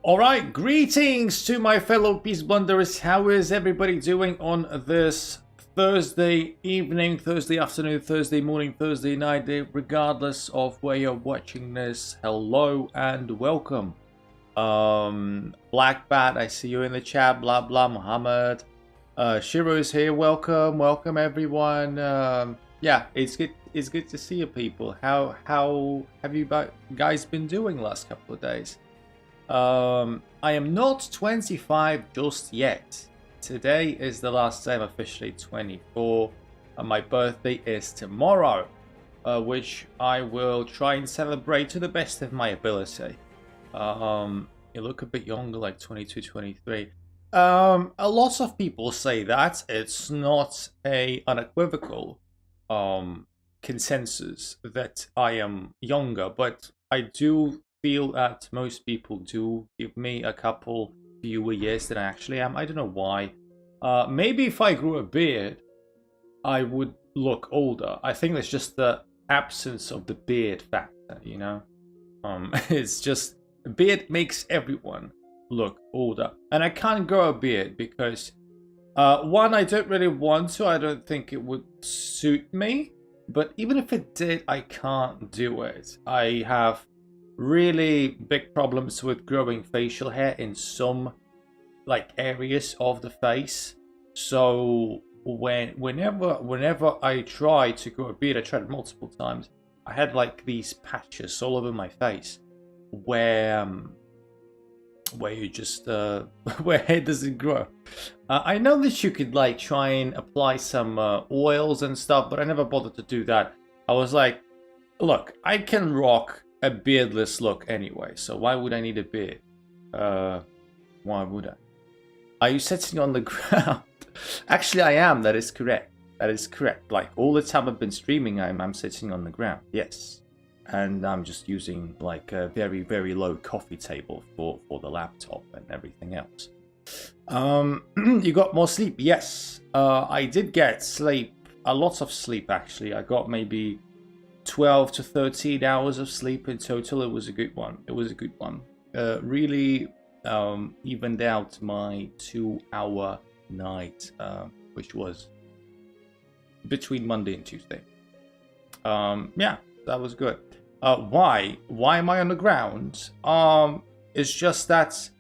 All right, greetings to my fellow Peace Blunderers. How is everybody doing on this Thursday evening, Thursday afternoon, Thursday morning, Thursday night, regardless of where you're watching this? Hello and welcome. Black Bat, I see you in the chat. Blah blah, Muhammad. Shiro is here. Welcome everyone. Yeah, it's good. It's good to see you people. How have you guys been doing last couple of days? I am not 25 just yet. Today is the last day I'm officially 24, and my birthday is tomorrow, which I will try and celebrate to the best of my ability. You look a bit younger, like 22, 23. A lot of people say that. It's not a unequivocal consensus that I am younger, but I do feel that most people do give me a couple fewer years than I actually am. I don't know why. Maybe if I grew a beard, I would look older. I think that's just the absence of the beard factor, you know? It's just, a beard makes everyone look older. And I can't grow a beard because, one, I don't really want to. I don't think it would suit me. But even if it did, I can't do it. I have really big problems with growing facial hair in some areas of the face. So whenever I try to grow a beard, I tried multiple times. I had like these patches all over my face where you just where hair doesn't grow. I know that you could like try and apply some oils and stuff, but I never bothered to do that. I was like, look, I can rock a beardless look anyway, so why would I need a beard? Why would I? Are you sitting on the ground? Actually, I am. That is correct. That is correct. Like all the time I've been streaming, I'm sitting on the ground. Yes, and I'm just using like a very very low coffee table for the laptop and everything else. You got more sleep? Yes. I did get sleep. A lot of sleep actually. I got maybe 12 to 13 hours of sleep in total. It was a good one. It was a good one. Really evened out my 2-hour night, which was between Monday and Tuesday. Yeah, that was good. Why am I on the ground? It's just that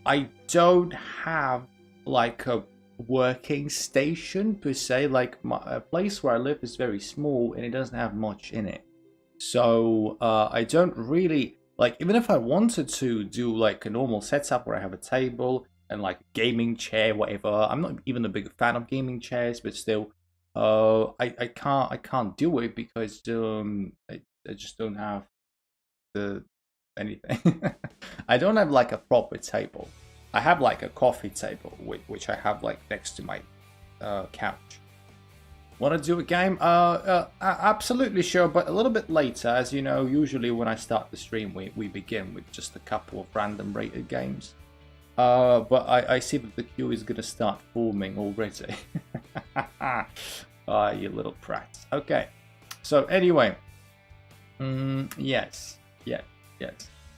I don't have like a working station per se. Like a place where I live is very small and it doesn't have much in it, so I don't really like, even if I wanted to do like a normal setup where I have a table and like a gaming chair, whatever. I'm not even a big fan of gaming chairs, but still I can't do it because I just don't have the anything. I don't have like a proper table. I have like a coffee table, which I have like next to my couch. Want to do a game? Absolutely sure, but a little bit later. As you know, usually when I start the stream, we begin with just a couple of random rated games. But I see that the queue is going to start forming already. You little prat. Okay, so anyway. Yes.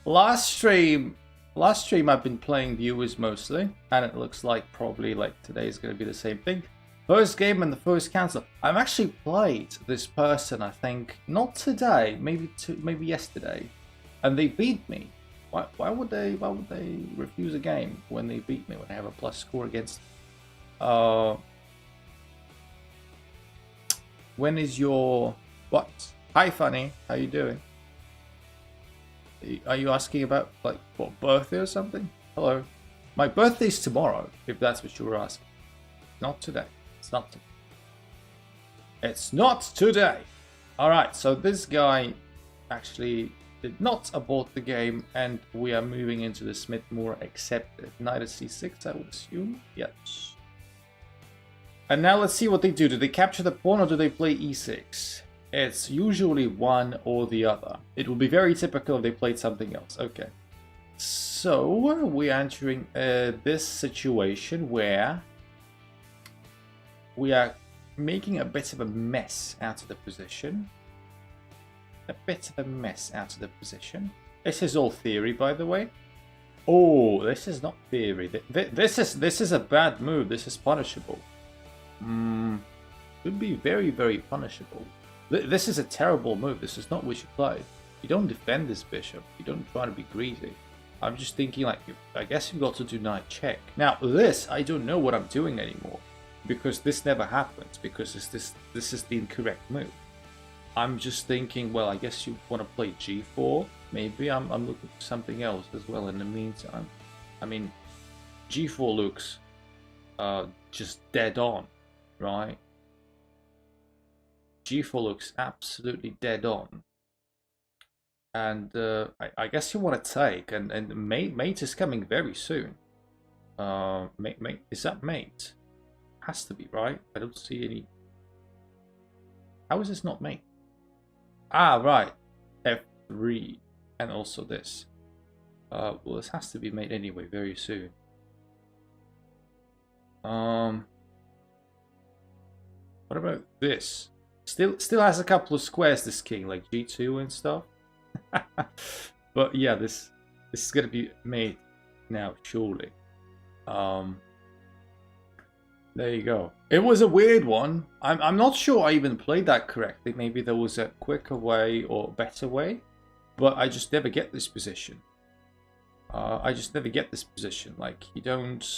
Last stream I've been playing viewers mostly, and it looks like probably like today is going to be the same thing. First game and the first cancel. I've actually played this person, I think, not today, maybe yesterday, and they beat me. Why would they refuse a game when they beat me, when I have a plus score against? When is your what? Hi Funny, how you doing? Are you asking about like what, birthday or something? Hello. My birthday's tomorrow, if that's what you were asking. Not today. It's not today. Alright, so this guy actually did not abort the game, and we are moving into the Smithmore accepted. Knight of c6, I would assume. Yes. And now let's see what they do. Do they capture the pawn or do they play e6? It's usually one or the other. It would be very typical if they played something else. Okay. So we're entering this situation where we are making a bit of a mess out of the position. This is all theory, by the way. Oh, this is not theory. This is a bad move. This is punishable. Could be very, very punishable. This is a terrible move. This is not what you play. You don't defend this bishop. You don't try to be greedy. I'm just thinking, like, I guess you've got to do knight check. Now, this, I don't know what I'm doing anymore. Because this never happens. Because this is the incorrect move. I'm just thinking, well, I guess you want to play g4. Maybe I'm looking for something else as well in the meantime. I mean, g4 looks just dead on, right? g4 looks absolutely dead on. And I guess you want to take, and mate is coming very soon. Mate, is that mate? Has to be, right? I don't see any. How is this not mate? Ah, right. F3, and also this. Well, this has to be made anyway very soon. What about this? Still has a couple of squares, this king, like g2 and stuff. But yeah, this is gonna be made now, surely. There you go. It was a weird one. I'm not sure I even played that correctly. Maybe there was a quicker way or better way, but I just never get this position. I just never get this position. Like, you don't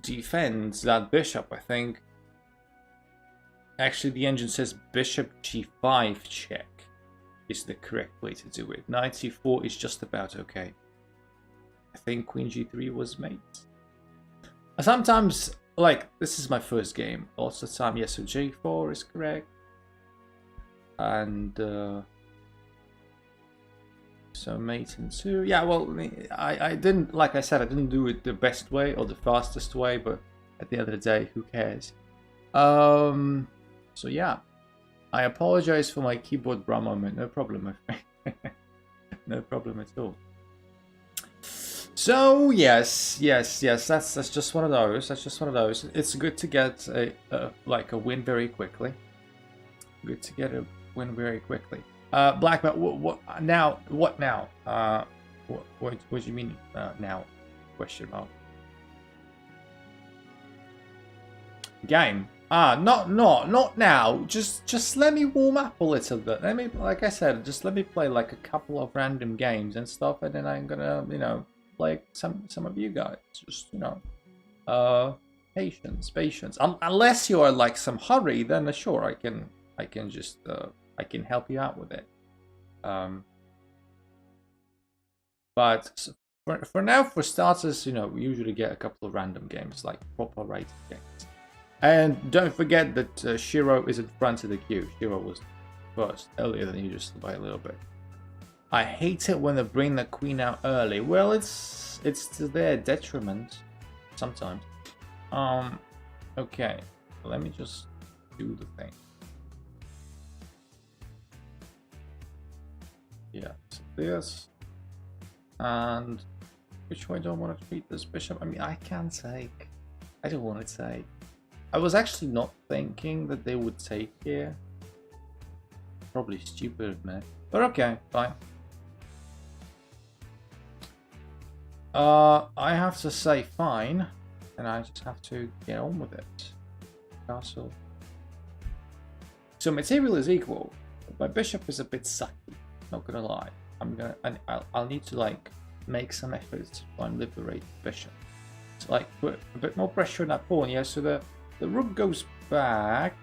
defend that bishop, I think. Actually, the engine says bishop g5 check is the correct way to do it. Knight c4 is just about okay. I think queen g3 was mate. Sometimes, like, this is my first game. Lots of time, yes, so j4 is correct. And, so mate in 2. Yeah, well, I didn't, like I said, I didn't do it the best way or the fastest way, but at the end of the day, who cares? So yeah, I apologize for my keyboard bra moment. No problem, my friend. No problem at all. So yes, that's just one of those. That's just one of those. It's good to get like a win very quickly. Good to get a win very quickly. Black belt. What now? What now? What do you mean now? Question mark. Game. Not now. Just let me warm up a little bit. Let me, like I said, just let me play like a couple of random games and stuff, and then I'm gonna, you know, play some of you guys. Just, you know, patience. Unless you are like some hurry, then sure, I can just I can help you out with it. But for now, for starters, you know, we usually get a couple of random games, like proper rated games. And don't forget that Shiro is in front of the queue. Shiro was first, earlier than you, just by a little bit. I hate it when they bring the queen out early. Well, it's to their detriment sometimes. Okay, let me just do the thing. Yeah, so this. And which way do I want to treat this bishop? I mean, I can take. I don't want to take. I was actually not thinking that they would take here. Probably stupid of me. But okay, fine. I have to say fine. And I just have to get on with it. Castle. So material is equal. My bishop is a bit sucky. Not gonna lie. I'll need to like make some efforts to try and liberate the bishop. So like put a bit more pressure on that pawn. Yeah, so the rook goes back.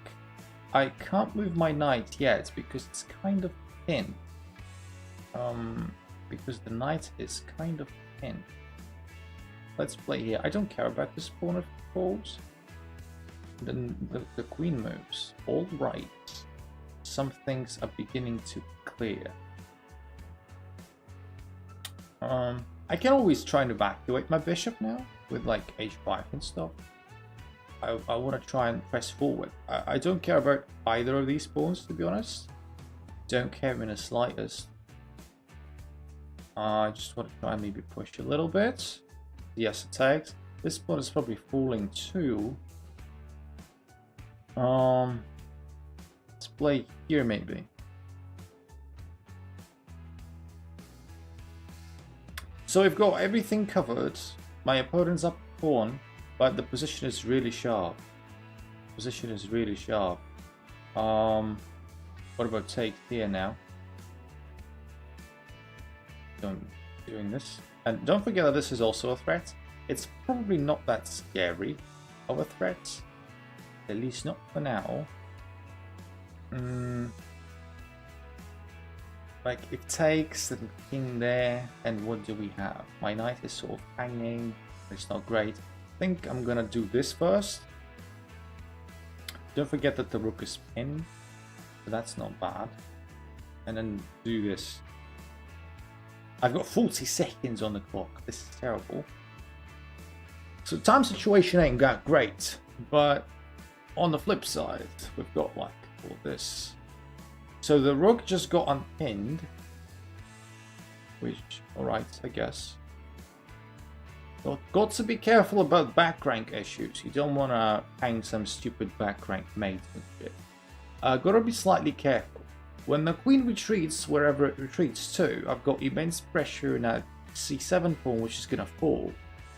I can't move my knight yet because it's kind of pinned. Because the knight is kind of pinned. Let's play here. I don't care about this pawn if it falls. Then the queen moves. All right. Some things are beginning to clear. I can always try and evacuate my bishop now with like h5 and stuff. I want to try and press forward. I don't care about either of these pawns, to be honest. Don't care in the slightest. I just want to try and maybe push a little bit. Yes, it takes. This pawn is probably falling too. Let's play here maybe. So we've got everything covered. My opponent's up pawn, but the position is really sharp. Position is really sharp. What about take here now? Doing this. And don't forget that this is also a threat. It's probably not that scary of a threat. At least not for now. Like, it takes the king there, and what do we have? My knight is sort of hanging. It's not great. I think I'm gonna do this first. Don't forget that the rook is pinned, so that's not bad. And then do this. I've got 40 seconds on the clock. This is terrible. So time situation ain't that great, but on the flip side, we've got like all this. So the rook just got unpinned, which, alright, I guess. Got to be careful about back rank issues. You don't want to hang some stupid back rank mate and shit. Gotta be slightly careful. When the queen retreats, wherever it retreats to, I've got immense pressure in that c7 pawn, which is gonna fall.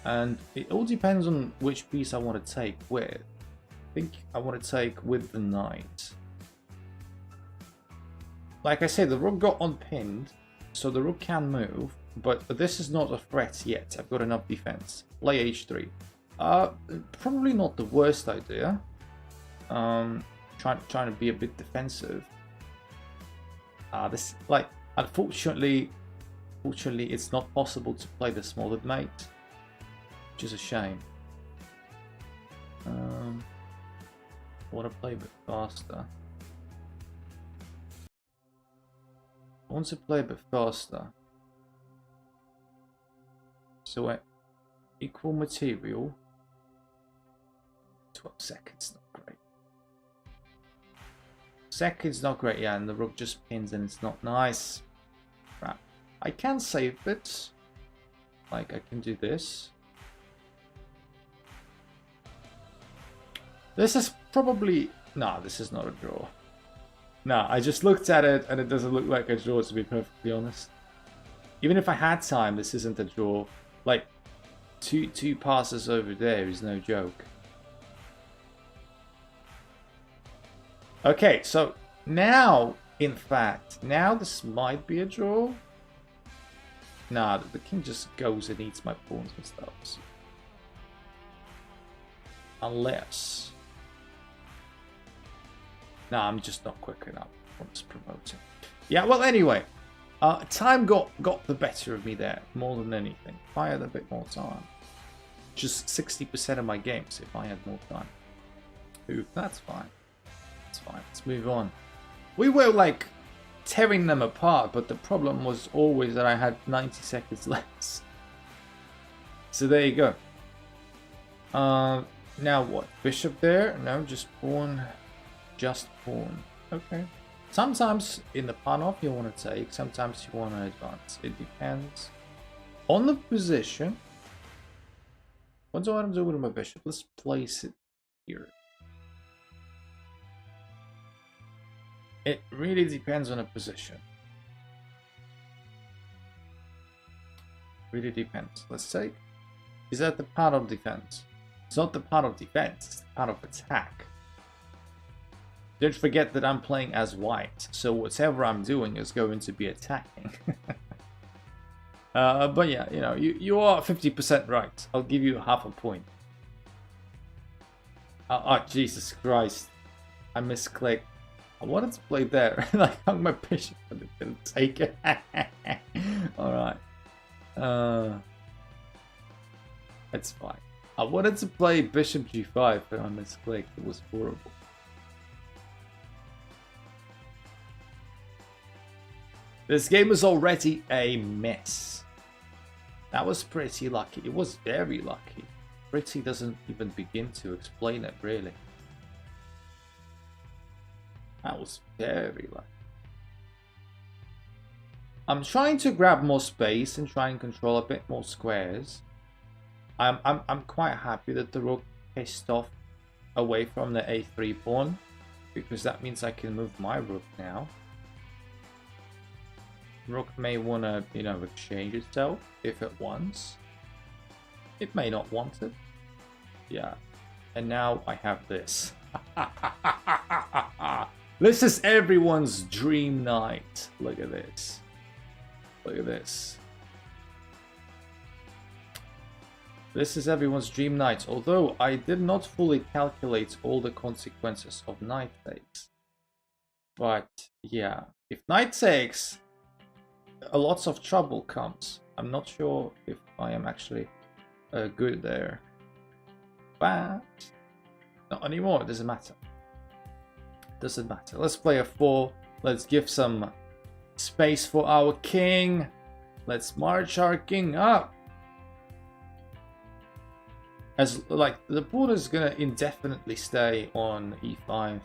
And it all depends on which piece I want to take with. I think I want to take with the knight. Like I said, the rook got unpinned, so the rook can move, but this is not a threat yet. I've got enough defense. Play h3. Probably not the worst idea. Trying to be a bit defensive. This, like, unfortunately, it's not possible to play the smaller mate, which is a shame. I want to play a bit faster. I want to play a bit faster. So equal material. 12 seconds, not great. Seconds not great, yeah, and the rook just pins and it's not nice. Crap. I can save it. Like, I can do this. This is probably... Nah, this is not a draw. Nah, I just looked at it and it doesn't look like a draw, to be perfectly honest. Even if I had time, this isn't a draw. Like, two passes over there is no joke. Okay, so now, in fact, now this might be a draw. Nah, the king just goes and eats my pawns and stuff. So. Unless... Nah, I'm just not quick enough for this promoting. Yeah, well, anyway, time got the better of me there more than anything. If I had a bit more time, just 60% of my games. If I had more time, ooh, that's fine. That's fine. Let's move on. We were like tearing them apart, but the problem was always that I had 90 seconds left. So there you go. Now what? Bishop there? No, just pawn. Just pawn. Okay. Sometimes in the pawn off you want to take, sometimes you want to advance. It depends on the position. What do I want to do with my bishop? Let's place it here. It really depends on the position. Really depends. Let's take. Is that the part of defense? It's not the part of defense, it's the part of attack. Don't forget that I'm playing as white, so whatever I'm doing is going to be attacking. But yeah, you know, you are 50% right. I'll give you half a point. Oh, Jesus Christ. I misclicked. I wanted to play there. I hung my bishop, but it didn't take it. Alright. It's fine. I wanted to play bishop g5, but I misclicked. It was horrible. This game is already a mess. That was pretty lucky. It was very lucky. Pretty doesn't even begin to explain it, really. That was very lucky. I'm trying to grab more space and try and control a bit more squares. I'm quite happy that the rook pissed off away from the a3 pawn, because that means I can move my rook now. Rook may want to, you know, exchange itself if it wants. It may not want it. Yeah. And now I have this. This is everyone's dream knight. Look at this. Look at this. This is everyone's dream knight, although I did not fully calculate all the consequences of knight takes. But yeah, if knight takes, a lots of trouble comes. I'm not sure if I am actually good there. But not anymore, it doesn't matter. Doesn't matter. Let's play a 4. Let's give some space for our king. Let's march our king up. As like the pawn is gonna indefinitely stay on e5.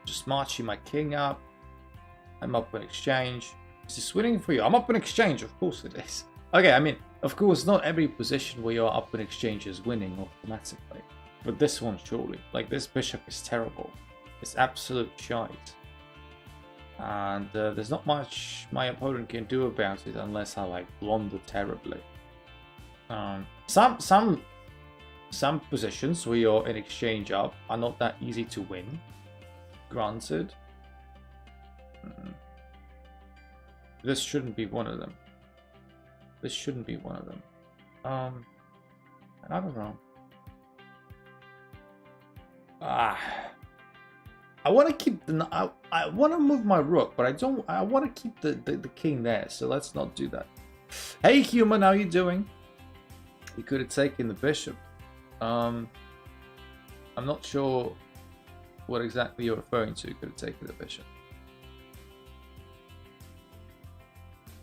Just marching my king up. I'm up in exchange. Is this winning for you? I'm up in exchange, of course it is. Okay, I mean, of course, not every position where you're up in exchange is winning automatically. But this one, surely. Like, this bishop is terrible. It's absolute shite. And there's not much my opponent can do about it unless I, like, blunder terribly. Some positions where you're in exchange up are not that easy to win. Granted. This shouldn't be one of them. This shouldn't be one of them. I don't know. I want to keep the. I want to move my rook, but I don't. I want to keep the king there. So let's not do that. Hey, human, how you doing? You could have taken the bishop. I'm not sure what exactly you're referring to. You could have taken the bishop.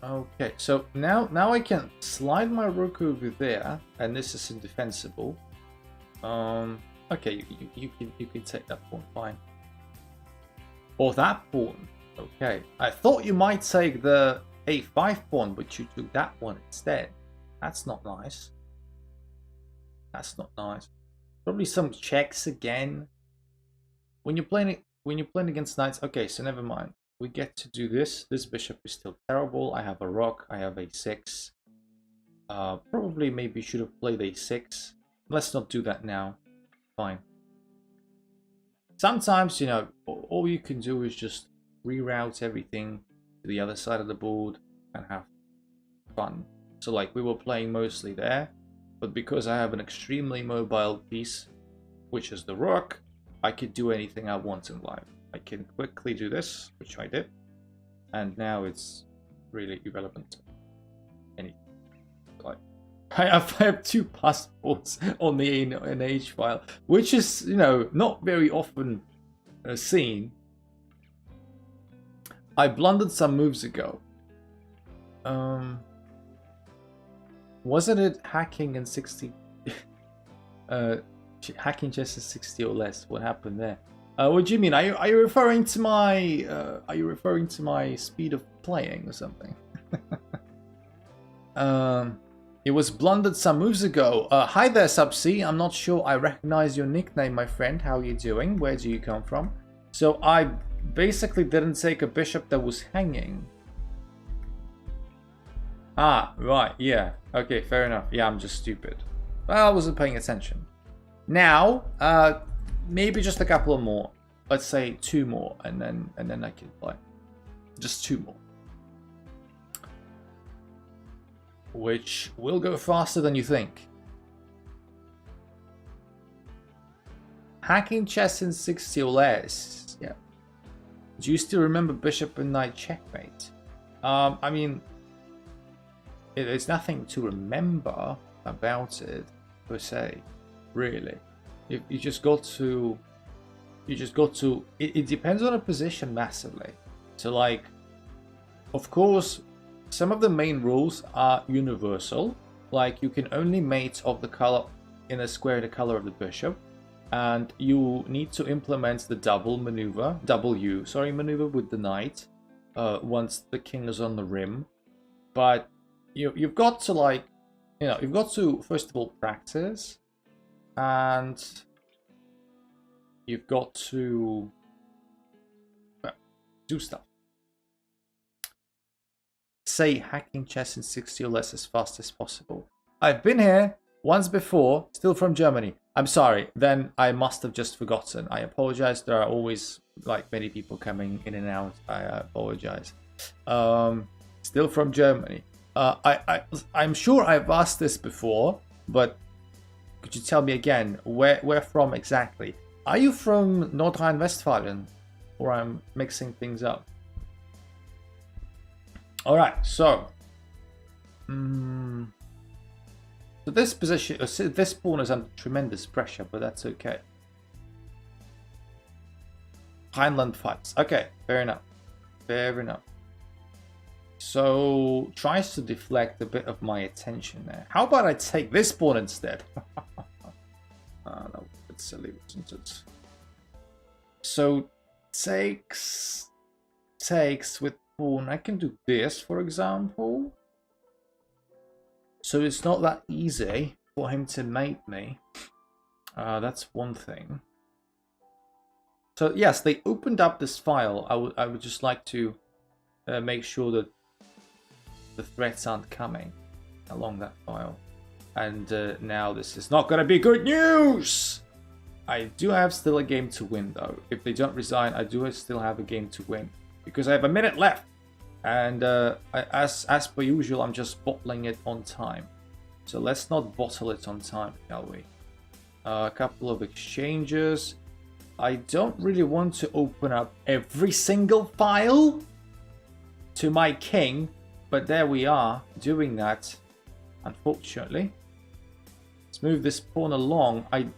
Okay, so now I can slide my rook over there, and this is indefensible. Okay, you can take that pawn, fine. Or that pawn. Okay, I thought you might take the a5 pawn, but you took that one instead. That's not nice. That's not nice. Probably some checks again. When you're playing against knights. Okay, so never mind. We get to do this. This bishop is still terrible. I have a rook. I have a6. Probably maybe should have played a6. Let's not do that now. Fine. Sometimes, you know, all you can do is just reroute everything to the other side of the board and have fun. So like we were playing mostly there, but because I have an extremely mobile piece, which is the rook, I could do anything I want in life. I can quickly do this, which I did, and now it's really irrelevant. Anything. Like, I have 2 passports on the ANH file, which is, you know, not very often seen. I blundered some moves ago. Wasn't it hacking in 60? Hacking chess is 60 or less. What happened there? What do you mean? Are you referring to my speed of playing or something? It was blundered some moves ago. Hi there, Subsea. I'm not sure I recognize your nickname, my friend. How are you doing? Where do you come from? So I basically didn't take a bishop that was hanging. Ah, right. Yeah. Okay, fair enough. Yeah, I'm just stupid. Well, I wasn't paying attention. Now, maybe just a couple of more. Let's say 2 more, and then I can play. Just 2 more. Which will go faster than you think. Hacking chess in 60 or less. Yeah. Do you still remember bishop and knight checkmate? I mean, there's nothing to remember about it per se, really. You just got to. It depends on a position massively. So, like, of course, some of the main rules are universal. Like, you can only mate of the color in a square the color of the bishop, and you need to implement the double maneuver, maneuver with the knight once the king is on the rim. But you've got to, like, you know, you've got to first of all practice, and you've got to do stuff. Say hacking chess in 60 or less as fast as possible. I've been here once before, still from Germany. I'm sorry, then I must have just forgotten. I apologize. There are always like many people coming in and out. I apologize. Still from Germany. I'm sure I've asked this before, but could you tell me again where from exactly? Are you from North Rhine-Westphalia, or I'm mixing things up? All right, so this position, this pawn is under tremendous pressure, but that's okay. Heinland fights. Okay, fair enough. Fair enough. So tries to deflect a bit of my attention there. How about I take this pawn instead? That was a bit silly, wasn't it? So takes with pawn. I can do this, for example. So it's not that easy for him to mate me. That's one thing. So yes, they opened up this file. I would just like to make sure that the threats aren't coming along that file. And now this is not going to be good news! I do have still a game to win though. If they don't resign, I do still have a game to win. Because I have a minute left. And as per usual, I'm just bottling it on time. So let's not bottle it on time, shall we? A couple of exchanges. I don't really want to open up every single file to my king. But there we are, doing that, unfortunately. Let's move this pawn along. I'm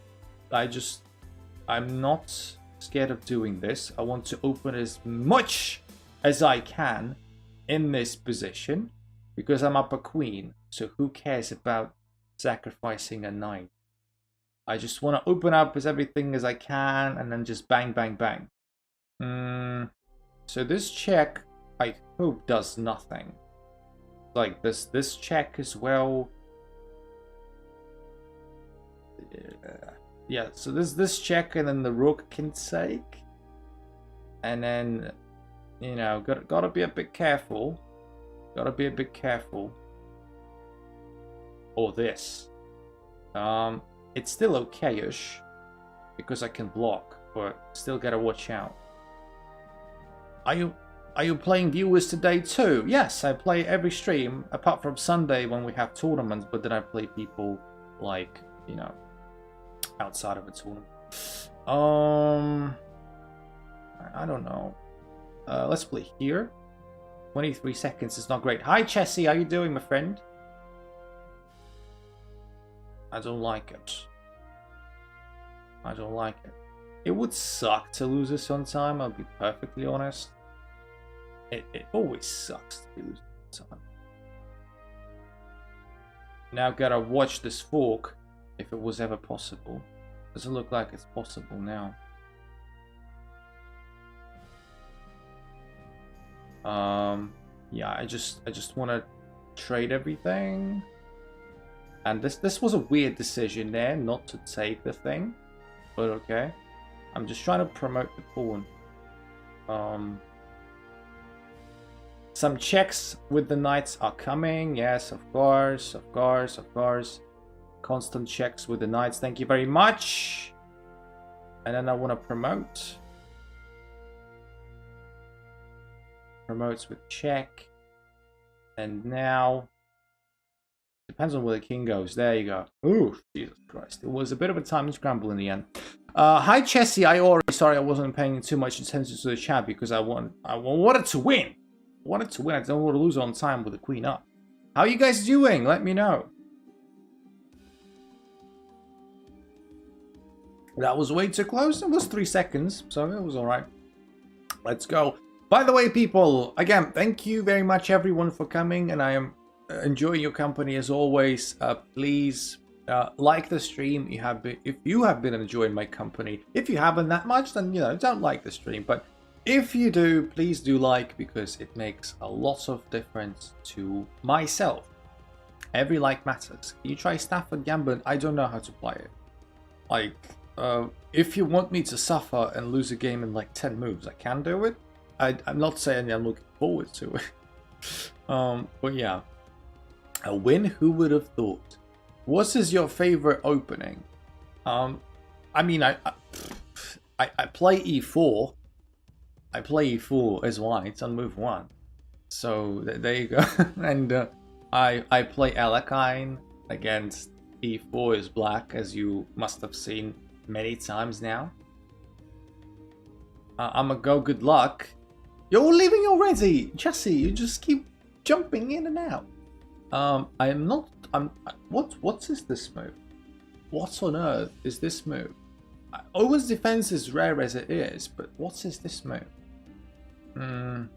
not scared of doing this. I want to open as much as I can in this position because I'm up a queen. So who cares about sacrificing a knight? I just want to open up as everything as I can and then just bang, bang, bang. So this check, I hope, does nothing. Like this check as well. Yeah, so this check and then the rook can take. And then, you know, gotta be a bit careful. Gotta be a bit careful. Or this. It's still okay-ish. Because I can block. But still gotta watch out. Are you playing viewers today too? Yes, I play every stream, apart from Sunday when we have tournaments, but then I play people like, you know, outside of a tournament. I don't know. Let's play here. 23 seconds is not great. Hi Chessie, how you doing, my friend? I don't like it. I don't like it. It would suck to lose this on time, I'll be perfectly honest. It always sucks to lose time. Now gotta watch this fork if it was ever possible. Doesn't look like it's possible now. Yeah, I just want to trade everything. And this was a weird decision there, not to take the thing, but okay. I'm just trying to promote the pawn. Some checks with the knights are coming. Yes, of course, of course, of course. Constant checks with the knights. Thank you very much. And then I want to promote. Promotes with check. And now... depends on where the king goes. There you go. Ooh, Jesus Christ. It was a bit of a time scramble in the end. Hi, Chessie. Sorry, I wasn't paying too much attention to the chat because I wanted to win. I don't want to lose on time with the queen up. How are you guys doing? Let me know. That was way too close. It was 3 seconds, so it was alright. Let's go. By the way, people, again, thank you very much, everyone, for coming, and I am enjoying your company as always. Please like the stream. If you have been enjoying my company. If you haven't that much, then you know, don't like the stream. But if you do, please do like, because it makes a lot of difference to myself. Every like matters. Can you try Stafford Gambit? I don't know how to play it. Like, if you want me to suffer and lose a game in like 10 moves, I can do it. I'm not saying I'm looking forward to it. But yeah, a win. Who would have thought? What is your favorite opening? I mean, I play e4. I play e4 as white on move 1. So there you go. And I play Alekhine against e4 is black, as you must have seen many times now. I'm gonna go good luck. You're leaving already, Jesse. You just keep jumping in and out. What is this move? What on earth is this move? Always defense is rare as it is, but what is this move? I'm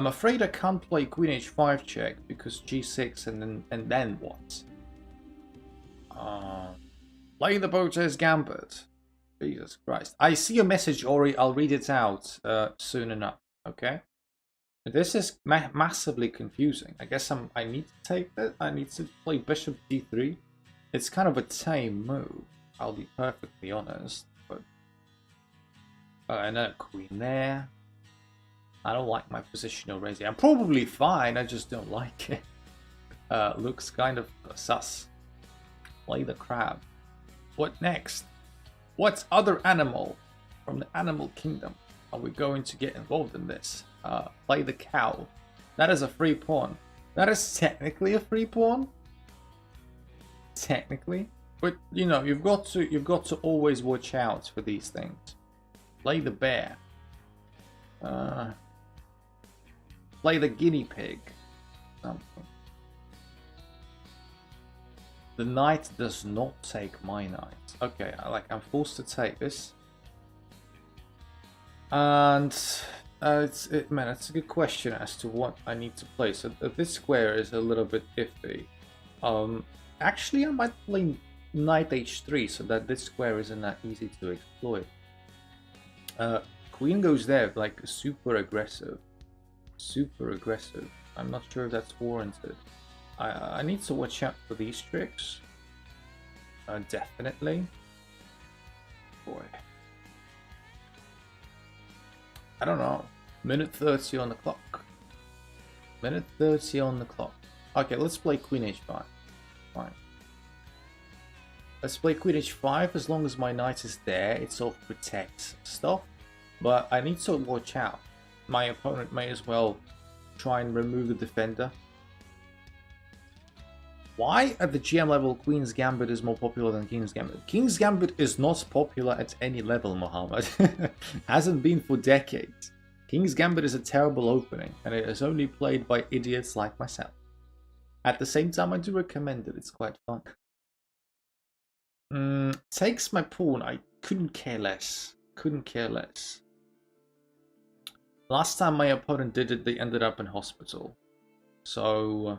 afraid I can't play Queen H5 check because G6 and then what? Play the Botez Gambit. Jesus Christ. I see your message, Ori. I'll read it out soon enough. Okay. This is massively confusing. I guess I need to take that. I need to play Bishop D3. It's kind of a tame move. I'll be perfectly honest. But and then a queen there. I don't like my position already. I'm probably fine. I just don't like it. Looks kind of sus. Play the crab. What next? What other animal from the animal kingdom are we going to get involved in this? Play the cow. That is a free pawn. That is technically a free pawn. Technically, but you know you've got to always watch out for these things. Play the bear. Play the guinea pig. Something. The knight does not take my knight. Okay, I'm forced to take this. And it's a good question as to what I need to play. So this square is a little bit iffy. Actually, I might play knight h3 so that this square isn't that easy to exploit. Queen goes there, like super aggressive. Super aggressive. I'm not sure if that's warranted. I need to watch out for these tricks. Definitely. Boy. I don't know. Minute 30 on the clock. Minute 30 on the clock. Okay, let's play Queen H5. Fine. Let's play Queen H5 as long as my knight is there. It sort of protects stuff. But I need to watch out. My opponent may as well try and remove the defender. Why at the GM level Queen's Gambit is more popular than King's Gambit? King's Gambit is not popular at any level, Mohammed. Hasn't been for decades. King's Gambit is a terrible opening, and it is only played by idiots like myself. At the same time, I do recommend it. It's quite fun. Takes my pawn. I couldn't care less. Couldn't care less. Last time my opponent did it, they ended up in hospital. So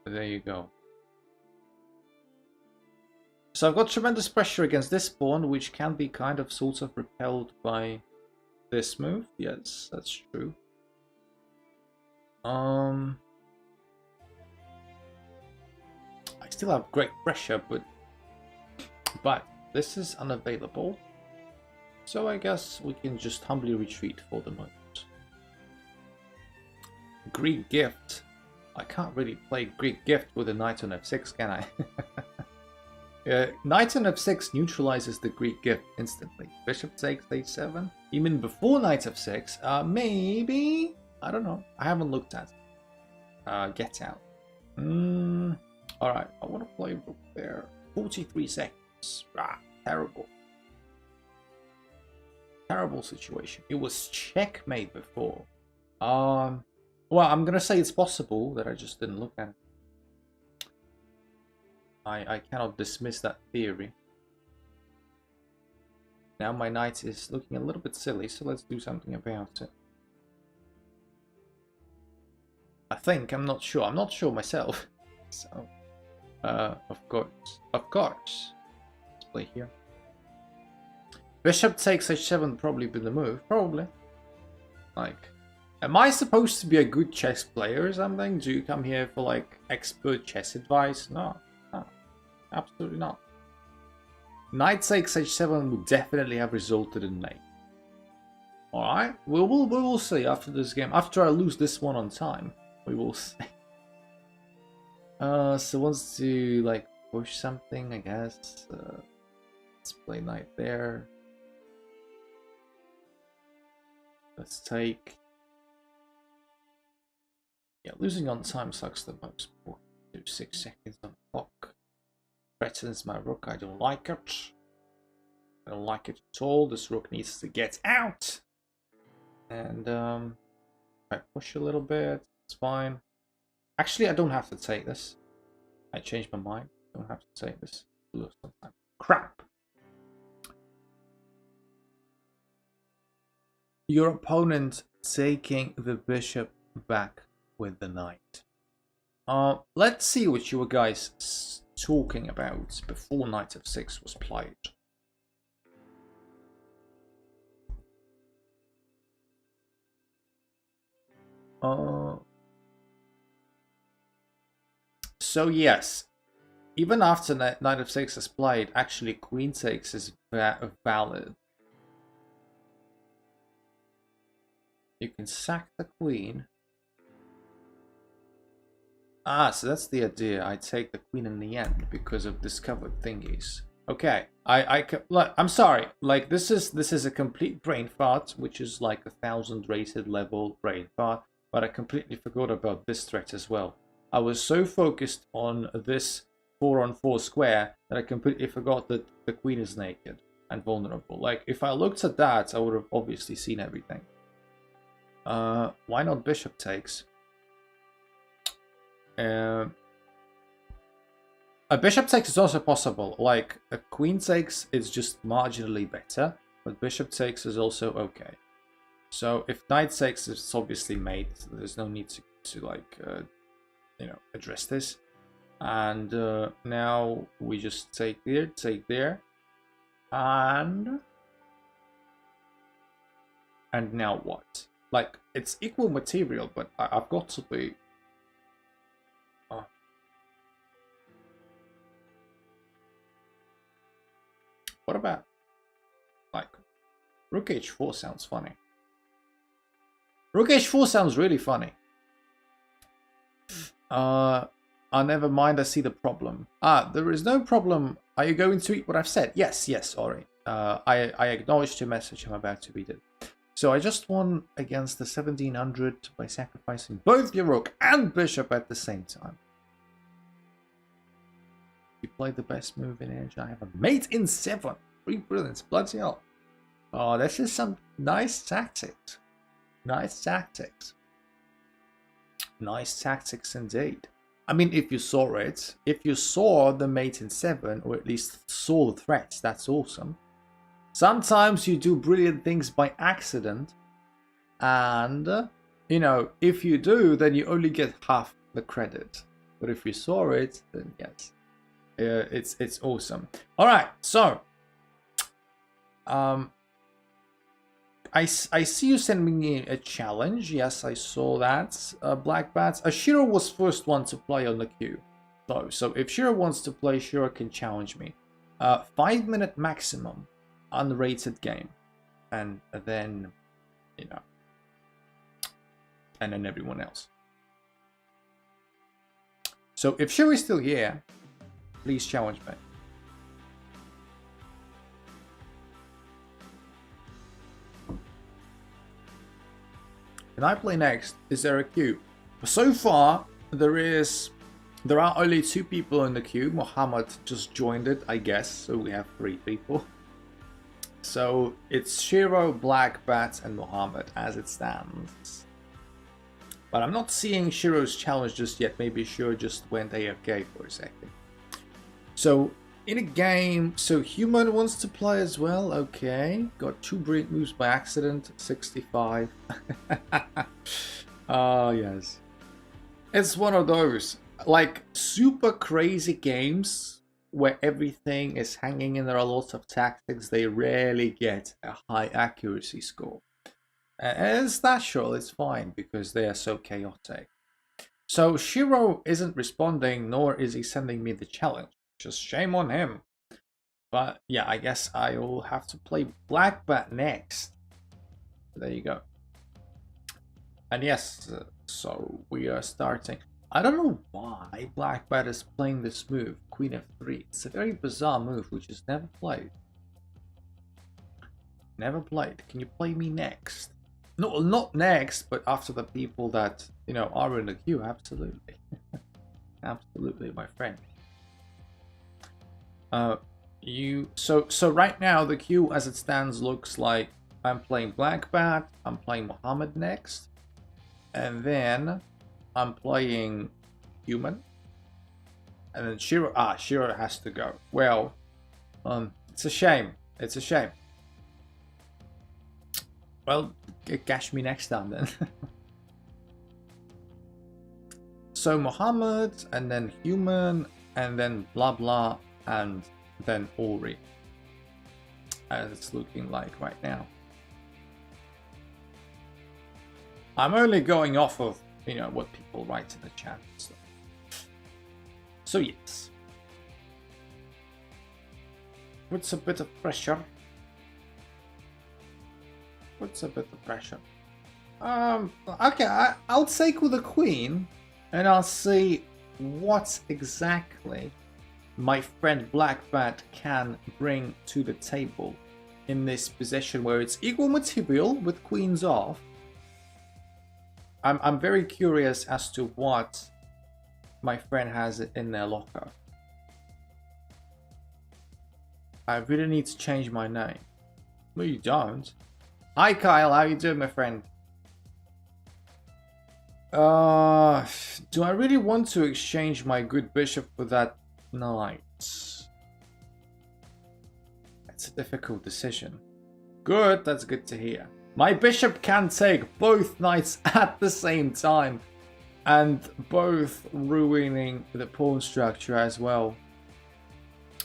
there you go. So I've got tremendous pressure against this pawn, which can be kind of sort of repelled by this move. Yes, that's true. I still have great pressure, but this is unavailable. So I guess we can just humbly retreat for the moment. Greek Gift. I can't really play Greek Gift with a knight on f6, can I? Knight on f6 neutralizes the Greek Gift instantly. Bishop takes h7. Even before knight f6, maybe? I don't know. I haven't looked at it. Get out. Alright, I want to play rook there. 43 seconds. Terrible. Terrible situation. It was checkmate before. Well, I'm gonna say it's possible that I just didn't look at it. I cannot dismiss that theory. Now my knight is looking a little bit silly, so let's do something about it. I think, I'm not sure. I'm not sure myself. So, of course. Let's play here. Bishop takes h7 probably be the move. Probably. Like, am I supposed to be a good chess player or something? Do you come here for like expert chess advice? No. Absolutely not. Knight takes h7 would definitely have resulted in mate. Alright, we will see after this game. After I lose this one on time, we will see. So wants to like push something, I guess. Let's play knight there. Let's take. Yeah, losing on time sucks the most. 6 seconds on the clock. Threatens my rook. I don't like it. I don't like it at all. This rook needs to get out. And I push a little bit. It's fine. Actually, I don't have to take this. I changed my mind. I don't have to take this. Lose some time. Crap. Your opponent taking the bishop back with the knight. Let's see what you were guys talking about before knight f6 was played. So yes, even after knight f6 is played, actually queen takes is valid. You can sack the queen. Ah, so that's the idea. I take the queen in the end because of discovered thingies. Okay, I'm sorry. Like this is a complete brain fart, which is like 1000 rated level brain fart. But I completely forgot about this threat as well. I was so focused on this 4-on-4 square that I completely forgot that the queen is naked and vulnerable. Like if I looked at that, I would have obviously seen everything. Why not bishop takes? A bishop takes is also possible. Like a queen takes is just marginally better, but bishop takes is also okay. So if knight takes is obviously mate, there's no need to like you know, address this. And now we just take there, and now what? Like it's equal material, but I've got to be. What about like rook h4 sounds funny. Rook h4 sounds really funny. Never mind, I see the problem. There is no problem. Are you going to eat what I've said? Yes, sorry. I acknowledged your message. I'm about to read it. So I just won against the 1700 by sacrificing both your rook and bishop at the same time. You played the best move in Edge. I have a mate in 7. 3 brilliance. Bloody hell. Oh, this is some nice tactics. Nice tactics. Nice tactics indeed. I mean, if you saw it, if you saw the mate in 7, or at least saw the threats, that's awesome. Sometimes you do brilliant things by accident, and, you know, if you do, then you only get half the credit. But if you saw it, then yes, it's awesome. All right, so, I see you sending me a challenge. Yes, I saw that. Black Bats. Shiro was first one to play on the queue. So if Shiro wants to play, Shiro can challenge me. 5-minute maximum. Unrated game. And then, you know. And then everyone else. So if Shiro is still here, please challenge me. Can I play next? Is there a queue? So far, there are only 2 people in the queue. Mohammed just joined it, I guess. So we have 3 people. So it's Shiro, Black Bat, and Mohammed as it stands. But I'm not seeing Shiro's challenge just yet. Maybe Shiro just went AFK for a second. So in a game, so Human wants to play as well. Okay, got 2 brilliant moves by accident. 65. Oh yes, it's one of those like super crazy games where everything is hanging in there. A lot of tactics. They rarely get a high accuracy score, and it's natural. It's fine because they are so chaotic. So Shiro isn't responding, nor is he sending me the challenge. Just shame on him. But yeah, I guess I will have to play Black Bat next. There you go. And yes, so we are starting. I don't know why Blackbat is playing this move, Queen F3. It's a very bizarre move which is never played. Never played. Can you play me next? No, not next, but after the people that, you know, are in the queue. Absolutely. Absolutely, my friend. So right now the queue as it stands looks like I'm playing Blackbat, I'm playing Mohammed next, and then I'm playing Human, and then Shiro. Shiro has to go. Well, it's a shame. It's a shame. Well, catch me next time then. So Mohammed, and then Human, and then blah blah, and then Ori. As it's looking like right now. I'm only going off of, you know, what people write in the chat and stuff. So yes. Puts a bit of pressure. Puts a bit of pressure. Okay, I'll take with the queen, and I'll see what exactly my friend Blackbat can bring to the table in this position where it's equal material with queens off. I'm very curious as to what my friend has in their locker. I really need to change my name. No, you don't. Hi Kyle, how you doing, my friend? Do I really want to exchange my good bishop for that knight? It's a difficult decision. Good, that's good to hear. My bishop can take both knights at the same time, and both ruining the pawn structure as well,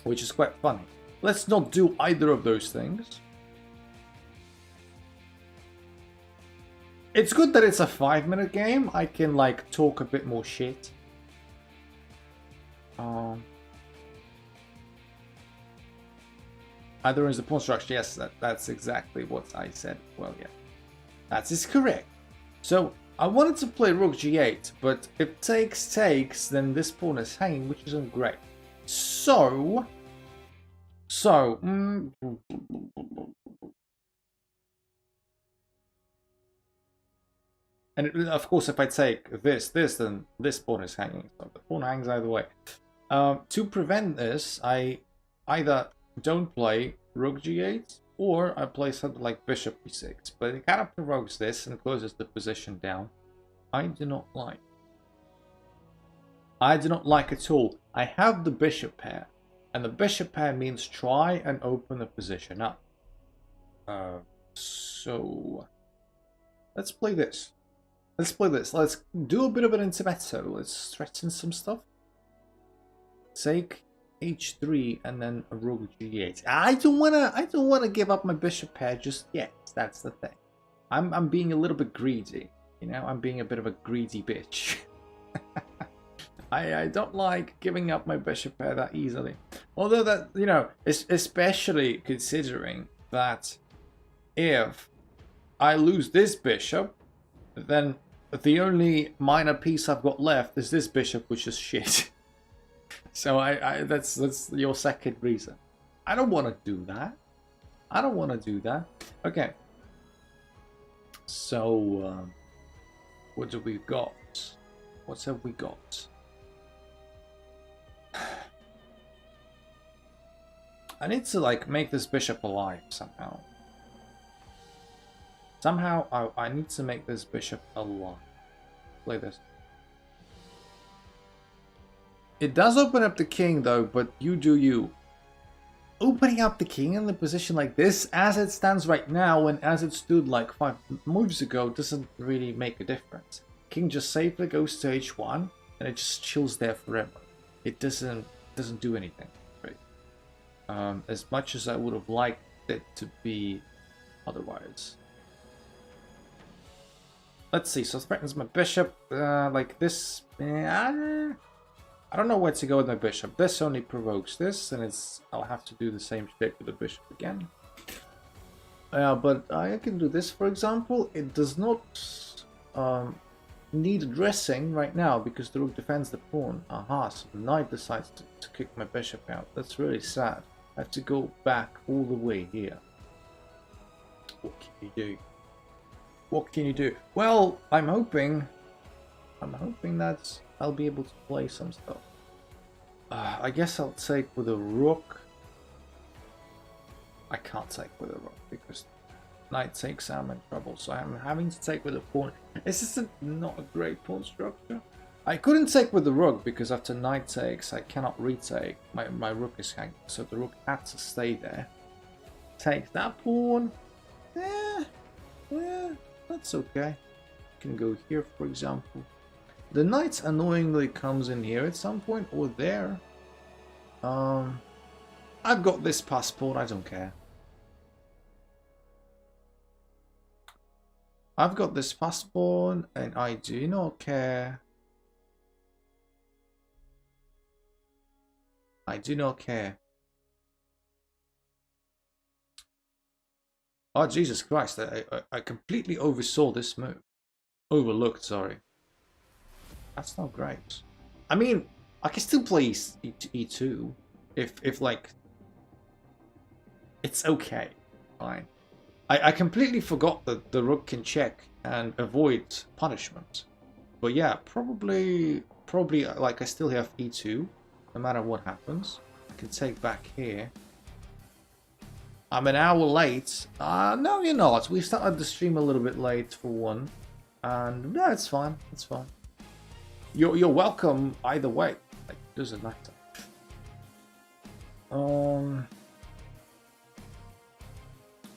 which is quite funny. Let's not do either of those things. It's good that it's a 5-minute game. I can like talk a bit more shit. Either is the pawn structure. Yes, that's exactly what I said. Well, yeah, that is correct. So I wanted to play rook g8, but if takes, then this pawn is hanging, which isn't great. So, and of course, if I take this, then this pawn is hanging. So the pawn hangs either way. To prevent this, I either don't play rook g8, or I play something like bishop e6. But it kind of provokes this and closes the position down. I do not like. I do not like at all. I have the bishop pair, and the bishop pair means try and open the position up. So let's play this. Let's play this. Let's do a bit of an intermezzo. Let's threaten some stuff. Take h3 and then a rook g8. I don't wanna give up my bishop pair just yet. That's the thing. I'm being a little bit greedy. You know, I'm being a bit of a greedy bitch. I don't like giving up my bishop pair that easily. Although that, you know, especially considering that if I lose this bishop, then the only minor piece I've got left is this bishop, which is shit. So that's your second reason. I don't want to do that. I don't want to do that. Okay. So what do we got? What have we got? I need to like make this bishop alive somehow. Somehow I need to make this bishop alive. Play this. It does open up the king though, but you do you. Opening up the king in the position like this, as it stands right now and as it stood like 5 moves ago, doesn't really make a difference. King just safely goes to h1 and it just chills there forever. It doesn't do anything. Right? As much as I would have liked it to be otherwise. Let's see, so threatens my bishop, like this. I don't know where to go with my bishop. This only provokes this, and I'll have to do the same shit with the bishop again. Yeah, but I can do this, for example. It does not need addressing right now because the rook defends the pawn. Aha, so the knight decides to kick my bishop out. That's really sad. I have to go back all the way here. What can you do? What can you do? Well, I'm hoping that I'll be able to play some stuff. I guess I'll take with a rook. I can't take with a rook because knight takes, I'm in trouble, so I'm having to take with a pawn. This is not a great pawn structure. I couldn't take with the rook because after knight takes, I cannot retake. My rook is hanging, so the rook had to stay there. Take that pawn. Yeah, that's okay. Can go here, for example. The knight annoyingly comes in here at some point, or there. I've got this passport, I don't care. I've got this passport, and I do not care. I do not care. Oh, Jesus Christ, I completely oversaw this move. Overlooked, sorry. That's not great. I mean, I can still play e2 if like it's okay. Fine. I completely forgot that the rook can check and avoid punishment. But yeah, probably like I still have e2 no matter what happens. I can take back here. I'm an hour late. No, you're not. We started the stream a little bit late for one. And no, it's fine. It's fine. You're welcome either way. Like, it doesn't matter.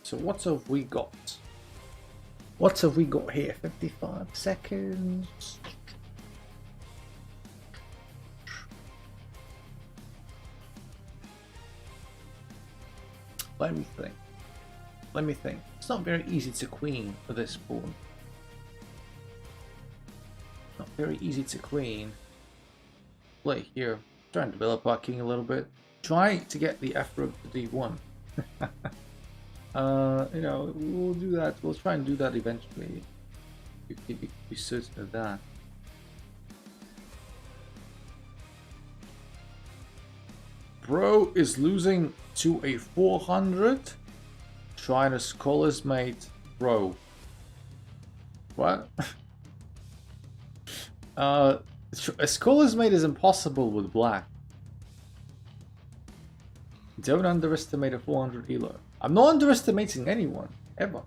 So what have we got? What have we got here? 55 seconds. Let me think. Let me think. It's not very easy to queen for this pawn. Not very easy to queen. Play here. Try and develop our king a little bit. Try to get the f rook to d1. You know, we'll do that. We'll try and do that eventually. You can be certain of that. Bro is losing to a 400. Trying a scholar's mate. Bro. What? A scholar's mate is impossible with black. Don't underestimate a 400 elo. I'm not underestimating anyone, ever.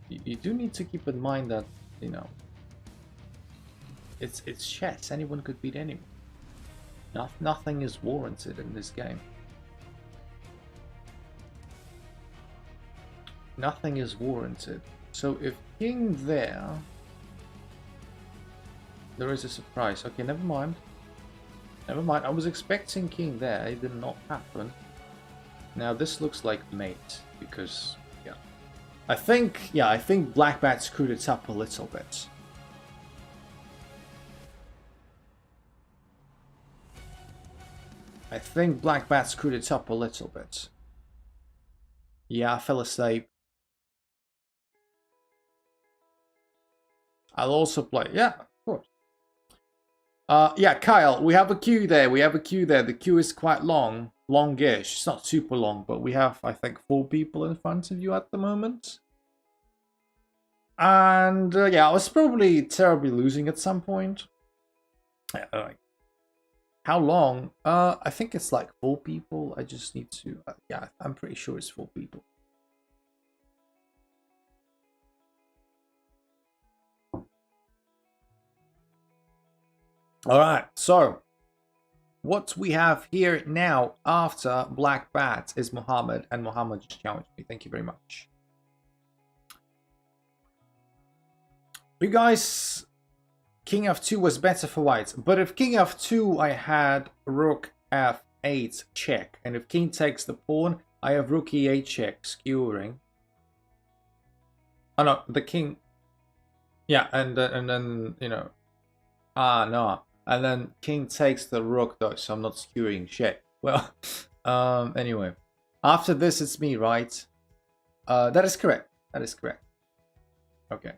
You do need to keep in mind that, you know, it's chess. Anyone could beat anyone. Nothing is warranted in this game. Nothing is warranted. So if king there is a surprise. Okay, never mind. Never mind. I was expecting king there. It did not happen. Now this looks like mate because yeah. I think Black Bat screwed it up a little bit. I think Black Bat screwed it up a little bit. Yeah, I fell asleep. I'll also play. Yeah, of course. Yeah, Kyle, we have a queue there. We have a queue there. The queue is quite long. Longish. It's not super long, but we have, I think, 4 people in front of you at the moment. And yeah, I was probably terribly losing at some point. How long? I think it's like 4 people. I just need to... yeah, I'm pretty sure it's 4 people. Alright, so... what we have here now after Black Bat is Mohammed, and Mohammed just challenged me. Thank you very much. You guys... King f2 was better for white, but if king f2 I had rook f8 check, and if king takes the pawn I have rook e8 check skewering. Oh no, the king, yeah, and then you know, no, and then king takes the rook though, so I'm not skewering shit. Well, anyway, After this, it's me, right? That is correct. That is correct. Okay.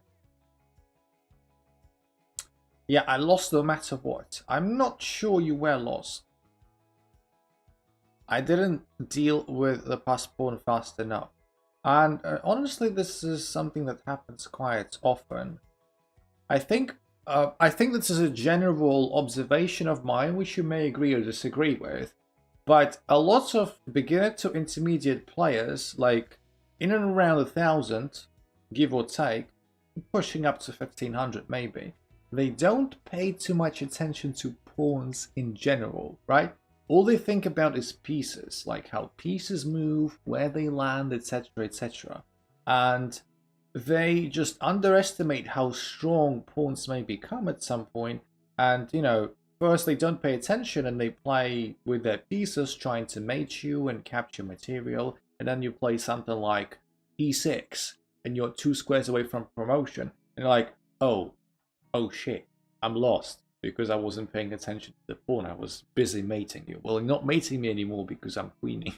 Yeah, I lost no matter what. I'm not sure you were lost. I didn't deal with the passport fast enough. And honestly, this is something that happens quite often. I think this is a general observation of mine, which you may agree or disagree with. But a lot of beginner to intermediate players, like in and around 1,000, give or take, pushing up to 1,500 maybe, they don't pay too much attention to pawns in general, right? All they think about is pieces, like how pieces move, where they land, etc, etc. And they just underestimate how strong pawns may become at some point, and, you know, first they don't pay attention and they play with their pieces trying to mate you and capture material, and then you play something like e6 and you're 2 squares away from promotion, and you're like, oh shit, I'm lost because I wasn't paying attention to the pawn. I was busy mating you. Well, you're not mating me anymore because I'm queening.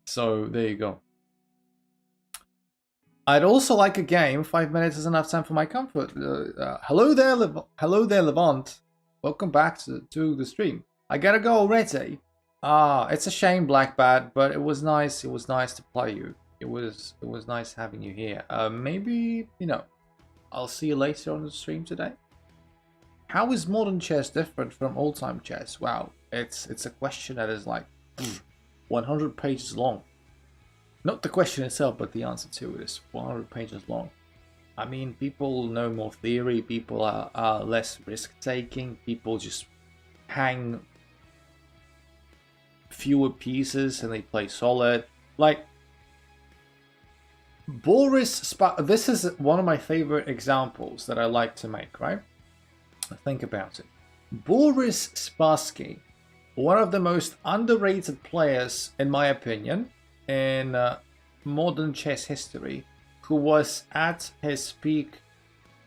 So there you go. I'd also like a game. 5 minutes is enough time for my comfort. Hello there, Levant. Welcome back to the stream. I gotta go already. It's a shame, Blackbat, but it was nice. It was nice to play you. It was nice having you here. Maybe, you know, I'll see you later on the stream today. How is modern chess different from old-time chess? Wow, it's a question that is like 100 pages long. Not the question itself, but the answer to it is 100 pages long. I mean, people know more theory, people are less risk-taking, people just hang fewer pieces and they play solid. Like, this is one of my favorite examples that I like to make, right? Think about it. Boris Spassky, one of the most underrated players, in my opinion, in modern chess history, who was at his peak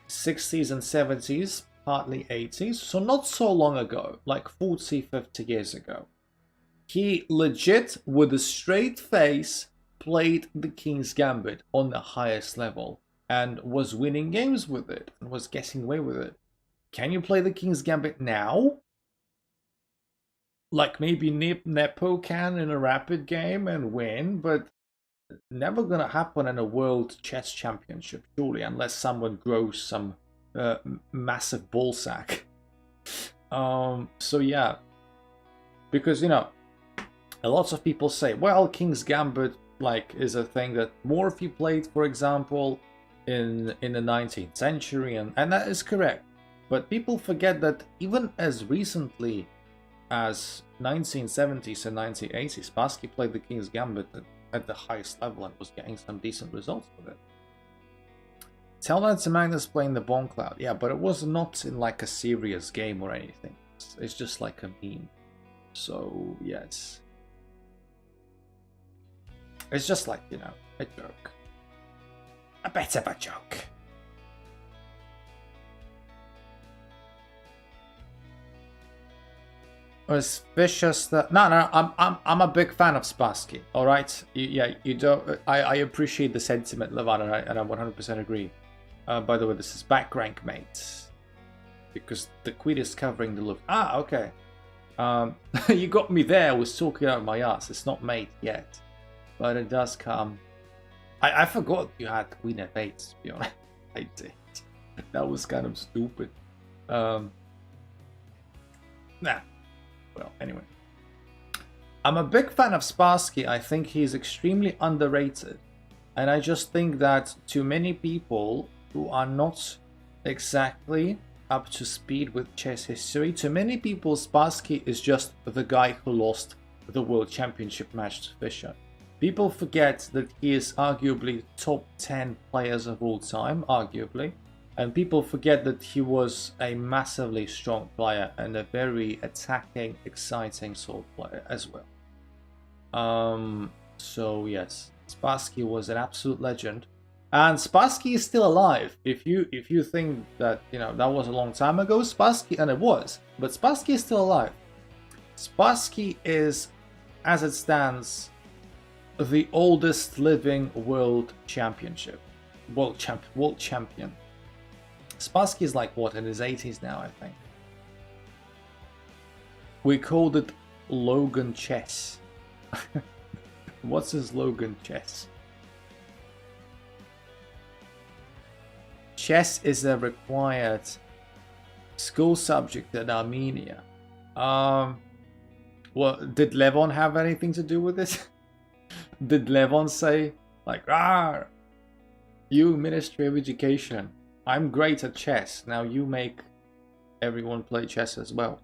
60s and 70s, partly 80s, so not so long ago, like 40, 50 years ago. He legit, with a straight face, played the King's Gambit on the highest level and was winning games with it and was getting away with it. Can you play the King's Gambit now? Like maybe Nepo can in a rapid game and win, but never gonna happen in a world chess championship, surely, unless someone grows some massive ball sack. So yeah, because, you know, a lot of people say, well, King's Gambit like is a thing that Morphy played, for example, in the 19th century, and that is correct. But people forget that even as recently as 1970s and 1980s, Spassky played the King's Gambit at the highest level and was getting some decent results with it. Tell that to Magnus playing the Bomb Cloud. Yeah, but it was not in like a serious game or anything. It's just like a meme. So, yes. It's just like, you know, a joke. A bit of a joke. Was vicious that no, I'm a big fan of Spassky. All right, you don't. I appreciate the sentiment, Levana, and I 100% agree. By the way, this is back rank, mate, because the queen is covering the look. Ah, okay. You got me there. I was talking out of my ass. It's not mate yet, but it does come. I forgot you had queen f8. To be honest, I did. That was kind of stupid. Nah. Well, anyway. I'm a big fan of Spassky. I think he's extremely underrated. And I just think that to many people who are not exactly up to speed with chess history, to many people, Spassky is just the guy who lost the World Championship match to Fischer. People forget that he is arguably top 10 players of all time, arguably. And people forget that he was a massively strong player and a very attacking, exciting sword player as well. So yes, Spassky was an absolute legend, and Spassky is still alive. If you think that, you know, that was a long time ago, Spassky, and it was, but Spassky is still alive. Spassky is, as it stands, the oldest living world championship. World champion. Spassky is like what, in his 80s now, I think. We called it Logan Chess. What's his Logan Chess? Chess is a required school subject in Armenia. Well, did Levon have anything to do with this? Did Levon say, like, ah, you Ministry of Education, I'm great at chess, now you make everyone play chess as well?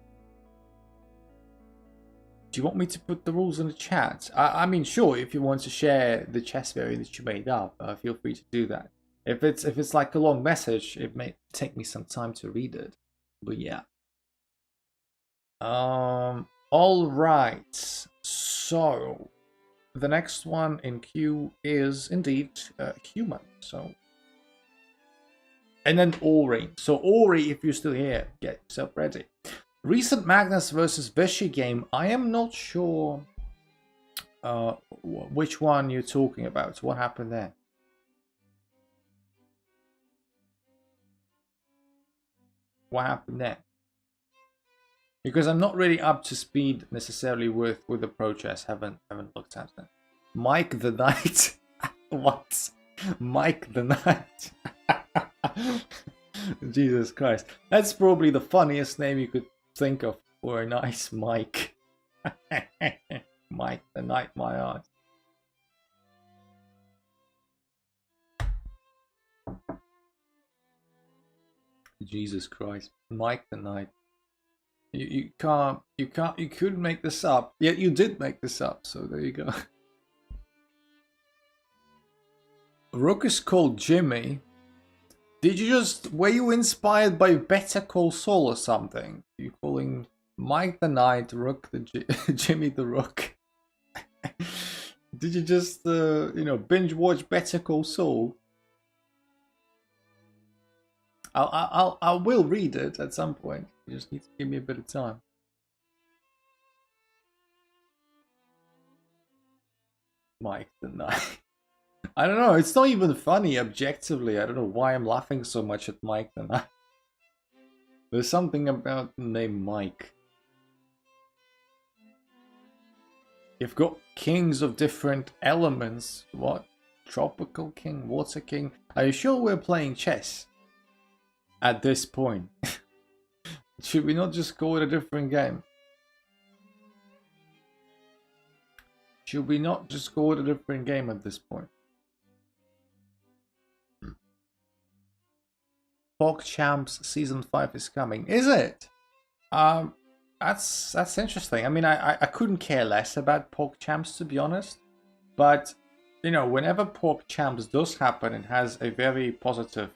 Do you want me to put the rules in the chat? I mean, sure, if you want to share the chess variant that you made up, feel free to do that. If it's like a long message, it may take me some time to read it. But yeah. All right. So the next one in queue is indeed human. So, and then Ori. So Ori, if you're still here, get yourself ready. Recent Magnus versus Vishy game. I am not sure which one you're talking about. What happened there? What happened there? Because I'm not really up to speed necessarily with the Pro Chess. Haven't looked at that. Mike the Knight. What? Mike the Knight. Jesus Christ. That's probably the funniest name you could think of for a nice Mike. Mike the Knight, my ass. Jesus Christ. Mike the Knight. You couldn't make this up. Yet you did make this up, so there you go. Rook is called Jimmy. Were you inspired by Better Call Saul or something? You calling Mike the Knight, Rook the Jimmy the Rook? Did you just, binge watch Better Call Saul? I will read it at some point. You just need to give me a bit of time. Mike the Knight. I don't know, it's not even funny objectively. I don't know why I'm laughing so much at Mike the Knight. There's something about the name Mike. You've got kings of different elements. What? Tropical king, water king. Are you sure we're playing chess? At this point. Should we not just call it a different game? Should we not just call it a different game at this point? PogChamps Season 5 is coming. Is it? That's interesting. I mean, I couldn't care less about PogChamps, to be honest. But, whenever PogChamps does happen, it has a very positive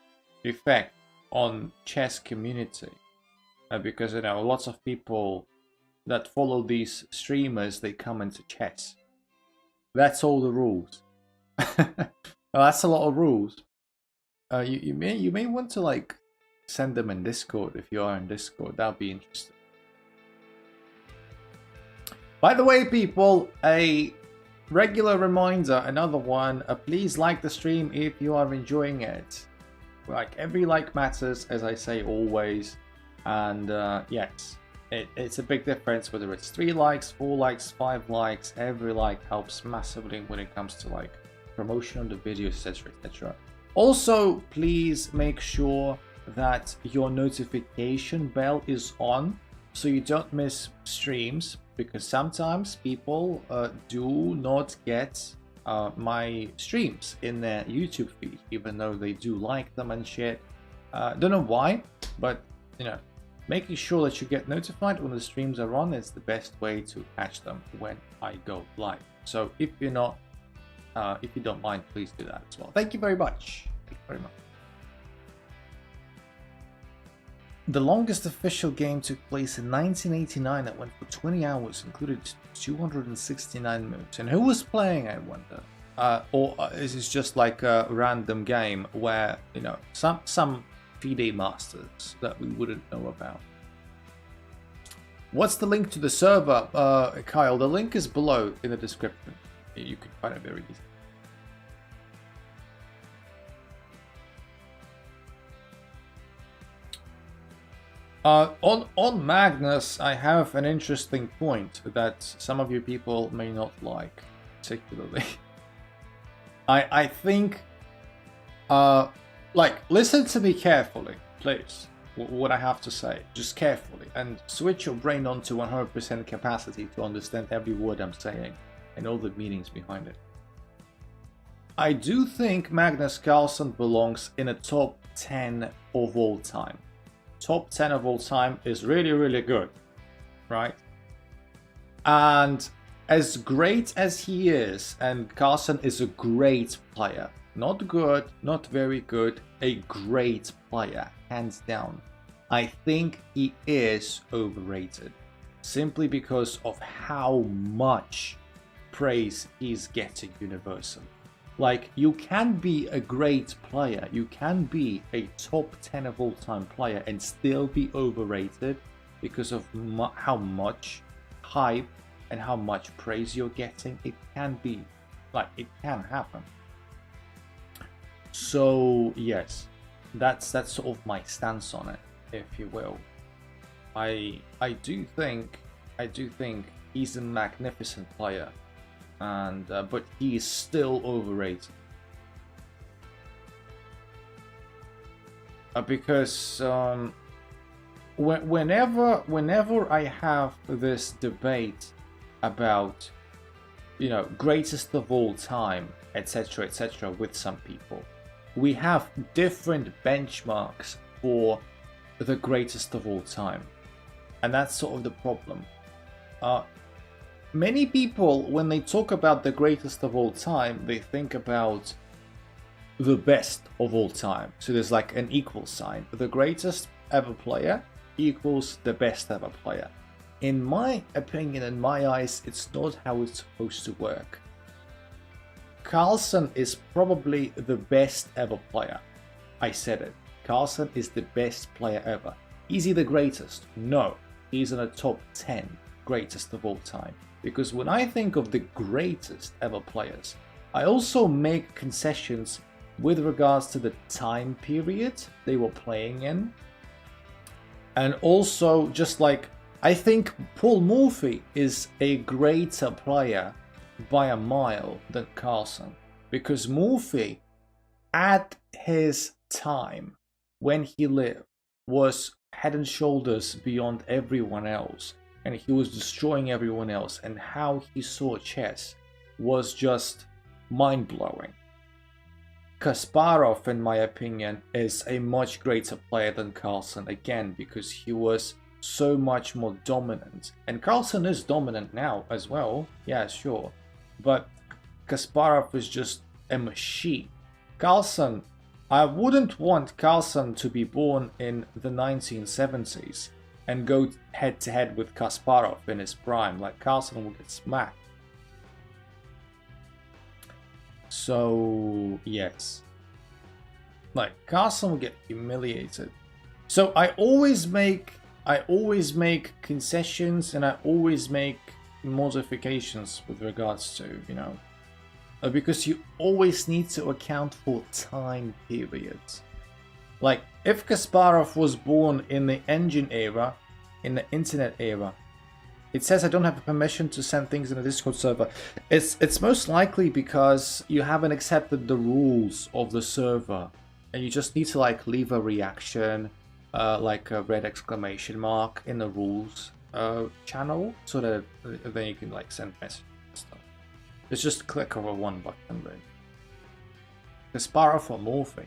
effect on chess community. Because, lots of people that follow these streamers, they come into chess. That's all the rules. Well, that's a lot of rules. You may want to send them in Discord if you are in Discord. That'd be interesting. By the way, people, a regular reminder, another one. Please like the stream if you are enjoying it. Every like matters, as I say always. And yes, it's a big difference whether it's 3 likes, 4 likes, 5 likes. Every like helps massively when it comes to promotion of the videos, etc, etc. Also, please make sure that your notification bell is on so you don't miss streams, because sometimes people do not get my streams in their YouTube feed, even though they do like them and shit. Don't know why, but making sure that you get notified when the streams are on is the best way to catch them when I go live. So if you're not, if you don't mind, please do that as well. Thank you very much. Thank you very much. The longest official game took place in 1989 that went for 20 hours, included 269 moves. And who was playing, I wonder? Or is this just like a random game where, some FIDE masters that we wouldn't know about? What's the link to the server, Kyle? The link is below in the description. You can find it very easy. On Magnus, I have an interesting point that some of you people may not like, particularly. I think, like, listen to me carefully, please. What I have to say, just carefully, and switch your brain on to 100% capacity to understand every word I'm saying and all the meanings behind it. I do think Magnus Carlsen belongs in a top 10 of all time. Top 10 of all time is really, really good, right? And as great as he is, and Carlsen is a great player, not good, not very good, a great player, hands down. I think he is overrated, simply because of how much praise he's getting universally. Like, you can be a great player, you can be a top 10 of all time player and still be overrated because of how much hype and how much praise you're getting. It can be, like, it can happen. So yes, that's sort of my stance on it, if you will. I do think he's a magnificent player, and but he is still overrated. Because whenever I have this debate about, you know, greatest of all time, etc., etc., with some people, we have different benchmarks for the greatest of all time, and that's sort of the problem. Many people, when they talk about the greatest of all time, they think about the best of all time. So there's like an equal sign. The greatest ever player equals the best ever player. In my opinion, in my eyes, it's not how it's supposed to work. Carlsen is probably the best ever player. I said it. Carlsen is the best player ever. Is he the greatest? No. He's in the top 10 greatest of all time. Because when I think of the greatest ever players, I also make concessions with regards to the time period they were playing in. And also, just like, I think Paul Morphy is a greater player by a mile than Carlsen. Because Morphy, at his time, when he lived, was head and shoulders beyond everyone else. And he was destroying everyone else, and how he saw chess was just mind-blowing. Kasparov, in my opinion, is a much greater player than Carlsen, again, because he was so much more dominant. And Carlsen is dominant now as well, yeah, sure. But Kasparov is just a machine. Carlsen, I wouldn't want Carlsen to be born in the 1970s. And go head to head with Kasparov in his prime. Like, Carlsen will get smacked. So yes, like, Carlsen will get humiliated. So I always make concessions, and I always make modifications with regards to, you know, because you always need to account for time periods. Like, if Kasparov was born in the engine era, in the internet era, it says I don't have permission to send things in a Discord server. It's most likely because you haven't accepted the rules of the server, and you just need to, like, leave a reaction, like a red exclamation mark in the rules channel, so that then you can, like, send messages and stuff. It's just click over one button, really. Kasparov or Morphy?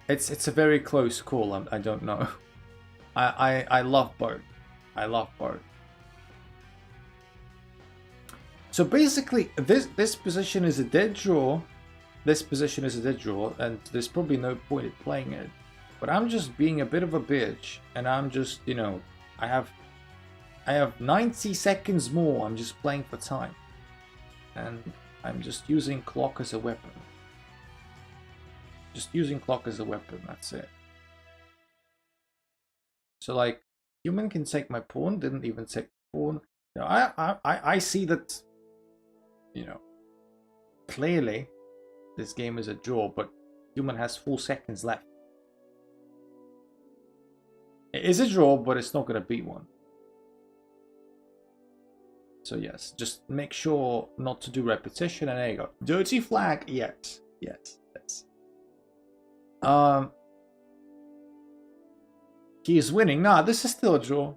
It's a very close call. I don't know. I love both. I love both. So basically, this position is a dead draw. This position is a dead draw, and there's probably no point in playing it. But I'm just being a bit of a bitch, and I'm just, you know, I have 90 seconds more. I'm just playing for time, and I'm just using clock as a weapon. Just using clock as a weapon, that's it. So, like, human can take my pawn, didn't even take the pawn. You know, I see that you know, clearly this game is a draw, but human has 4 seconds left. It is a draw, but it's not going to be one. So yes, just make sure not to do repetition, and there you go. Dirty flag, yes, yes, yes. He is winning. Nah, this is still a draw.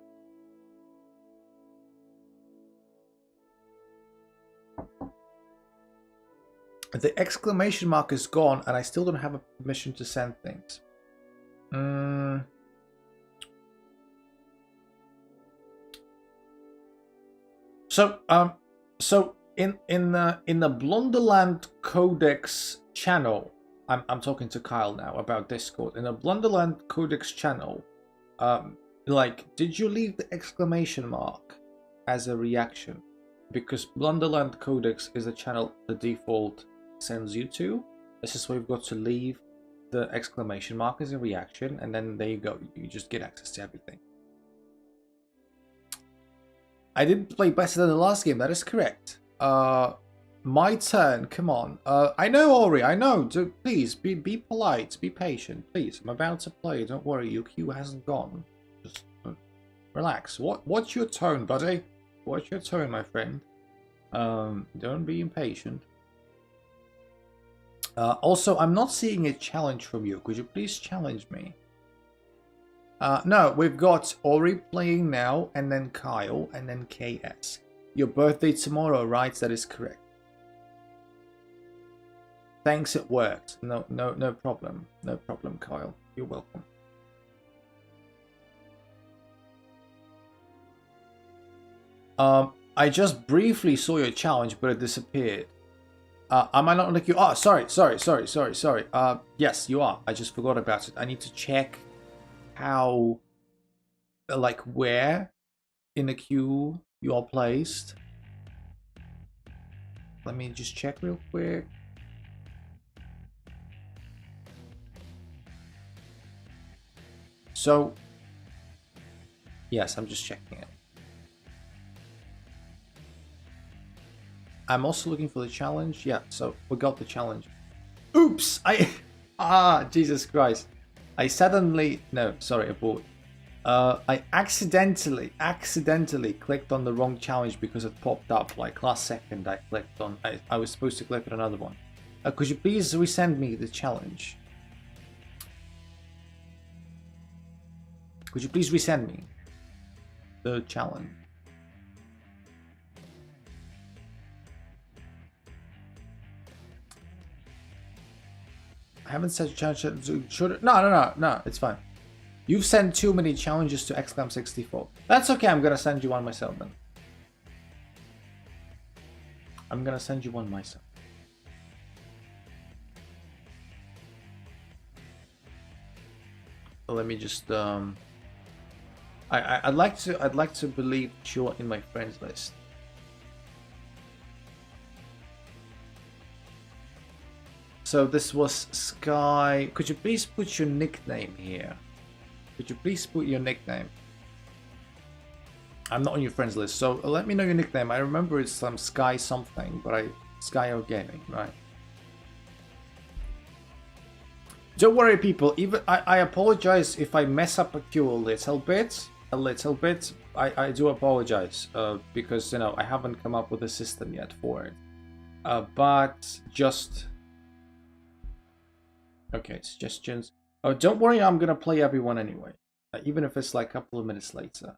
The exclamation mark is gone, and I still don't have a permission to send things. So in the Blunderland Codex channel, I'm talking to Kyle now about Discord. In the Blunderland Codex channel, like, did you leave the exclamation mark as a reaction? Because Blunderland Codex is a channel the default sends you to. This is where you've got to leave the exclamation mark as a reaction, and then there you go. You just get access to everything. I didn't play better than the last game. That is correct. My turn. Come on. I know, Ori. I know. Please be polite. Be patient. Please. I'm about to play. Don't worry. Your queue hasn't gone. Just relax. What's your tone, buddy? What's your tone, my friend? Don't be impatient. Also, I'm not seeing a challenge from you. Could you please challenge me? No, we've got Ori playing now, and then Kyle, and then KS. Your birthday tomorrow, right? That is correct. Thanks, it worked. No problem. No problem, Kyle. You're welcome. I just briefly saw your challenge, but it disappeared. Am I not on the queue? Oh, sorry. Yes, you are. I just forgot about it. I need to check how, like, where in the queue you are placed. Let me just check real quick. So, yes, I'm just checking it. I'm also looking for the challenge. Yeah, so we got the challenge. Oops! Jesus Christ. I suddenly... No, sorry, abort. I accidentally clicked on the wrong challenge because it popped up. Like, last second I clicked on... I was supposed to click on another one. Could you please resend me the challenge? Could you please resend me the challenge? I haven't sent a challenge. No, it's fine. You've sent too many challenges to Exclam64. That's okay, I'm gonna send you one myself then. I'm gonna send you one myself. Let me just I'd like to believe that you're in my friends list. So this was Sky. Could you please put your nickname here? Could you please put your nickname? I'm not on your friends list, so let me know your nickname. I remember it's some Sky something, but Skyo Gaming, right? Don't worry, people. Even I apologize if I mess up a queue a little bit. I do apologize because, you know, I haven't come up with a system yet for it. But just okay, suggestions. Oh, don't worry, I'm gonna play everyone anyway, even if it's like a couple of minutes later.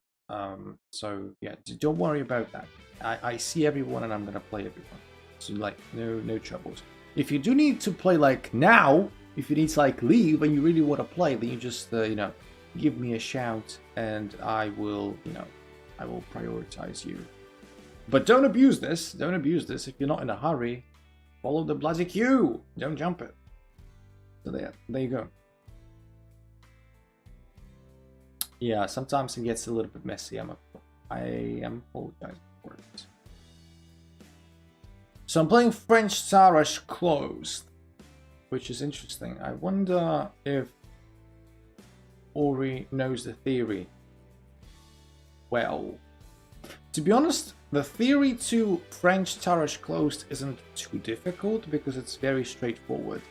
So yeah, don't worry about that. I see everyone and I'm gonna play everyone. So like, no troubles. If you do need to play like now, if you need to like leave and you really want to play, then you just you know, give me a shout and I will, you know, I will prioritize you. But don't abuse this. Don't abuse this. If you're not in a hurry, follow the bloody queue. Don't jump it. So there you go. Yeah, sometimes it gets a little bit messy. I am apologizing for it. So I'm playing French Tsarage closed, which is interesting. I wonder if Ori knows the theory well. To be honest, The theory to French Tarrasch closed isn't too difficult because it's very straightforward.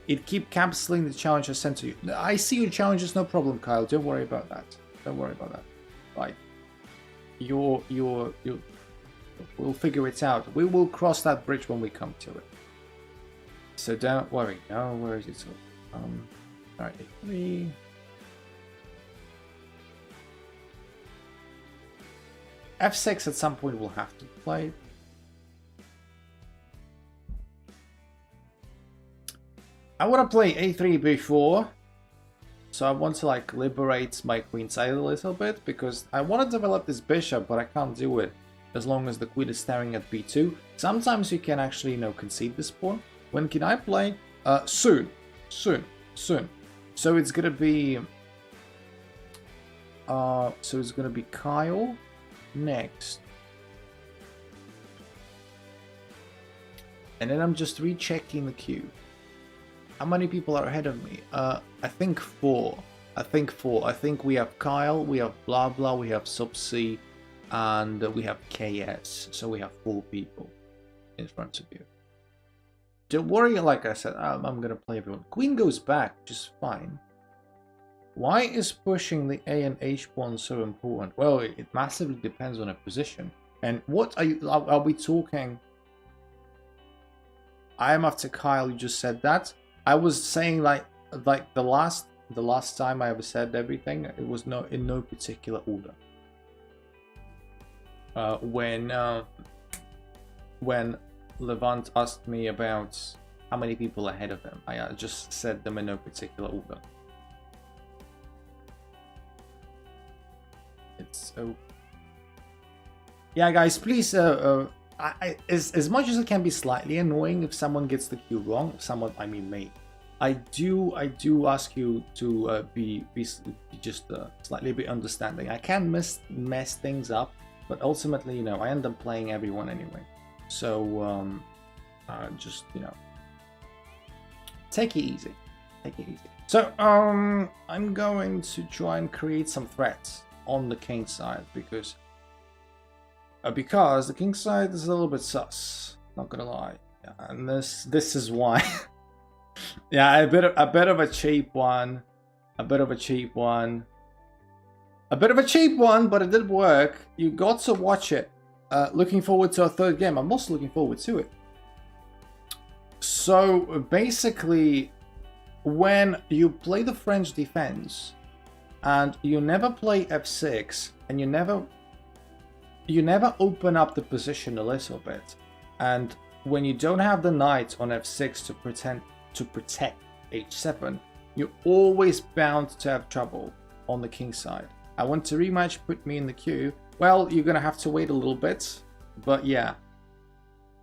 It keep cancelling the challenge I sent to you. I see your challenges, no problem, Kyle. Don't worry about that. Don't worry about that. Right. We'll figure it out. We will cross that bridge when we come to it. So don't worry. No worries at all. Alright, 3. F6 at some point we'll have to play. I want to play A3 before, so I want to like liberate my queen side a little bit because I want to develop this bishop, but I can't do it as long as the queen is staring at B2. Sometimes you can actually, concede this pawn. When can I play? Soon. So it's gonna be Kyle next, and then I'm just rechecking the queue. How many people are ahead of me? I think 4. I think we have Kyle, we have Blah Blah, we have Subsea, and we have KS. So we have 4 people in front of you. Don't worry, like I said, I'm gonna play everyone. Queen goes back, which is fine. Why is pushing the A and H pawn so important? Well, it massively depends on a position. And what are we talking? I am after Kyle, you just said that. I was saying like the last time I ever said everything, it was in no particular order. When Levant asked me about how many people ahead of him, I just said them in no particular order. It's so. Yeah, guys, please. As much as it can be slightly annoying if someone gets the cue wrong, someone, I mean me, I do ask you to be just slightly a bit understanding. I can mess things up, but ultimately, I end up playing everyone anyway. So just take it easy. So I'm going to try and create some threats on the king side because the king side is a little bit sus. Not gonna lie, and this is why. Yeah, a bit of a cheap one, but it did work. You got to watch it. Looking forward to our third game. I'm also looking forward to it. So basically, when you play the French defense and you never play F6 and you never open up the position a little bit, and when you don't have the knight on F6 to protect H7, you're always bound to have trouble on the king side. I want to rematch, put me in the queue. Well, you're gonna have to wait a little bit, but yeah.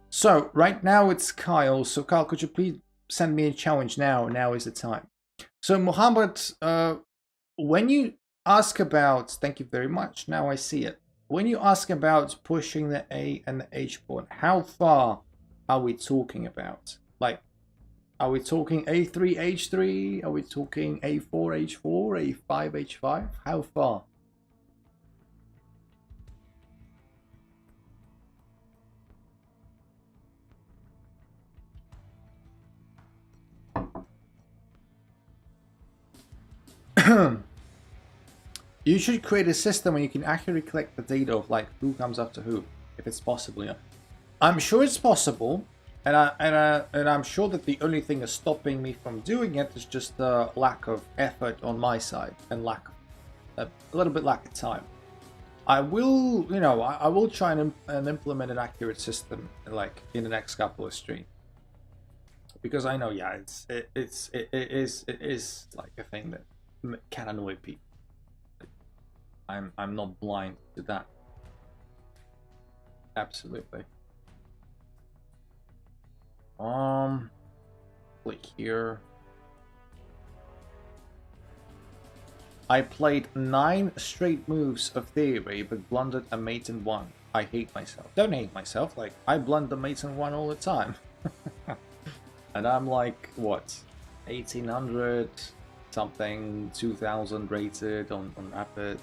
So right now it's Kyle. So Kyle, could you please send me a challenge now? Now is the time. So Mohammed, when you ask about, thank you very much. Now I see it. When you ask about pushing the A and the H pawn, how far are we talking about? Like, are we talking A3, H3? Are we talking A4, H4, A5, H5? How far? You should create a system where you can accurately collect the data of like who comes after who, if it's possible. Yeah, I'm sure it's possible, and I'm sure that the only thing that's stopping me from doing it is just the lack of effort on my side and a little bit lack of time. I will, I will try and implement an accurate system like in the next couple of streams, because I know, yeah, it is like a thing that can annoy people. I'm not blind to that. Absolutely. Click here. I played 9 straight moves of theory, but blundered a mate in 1. I hate myself. Don't hate myself. Like, I blunder mates in 1 all the time. And I'm like, what? 1800 something, 2000 rated on Rapid.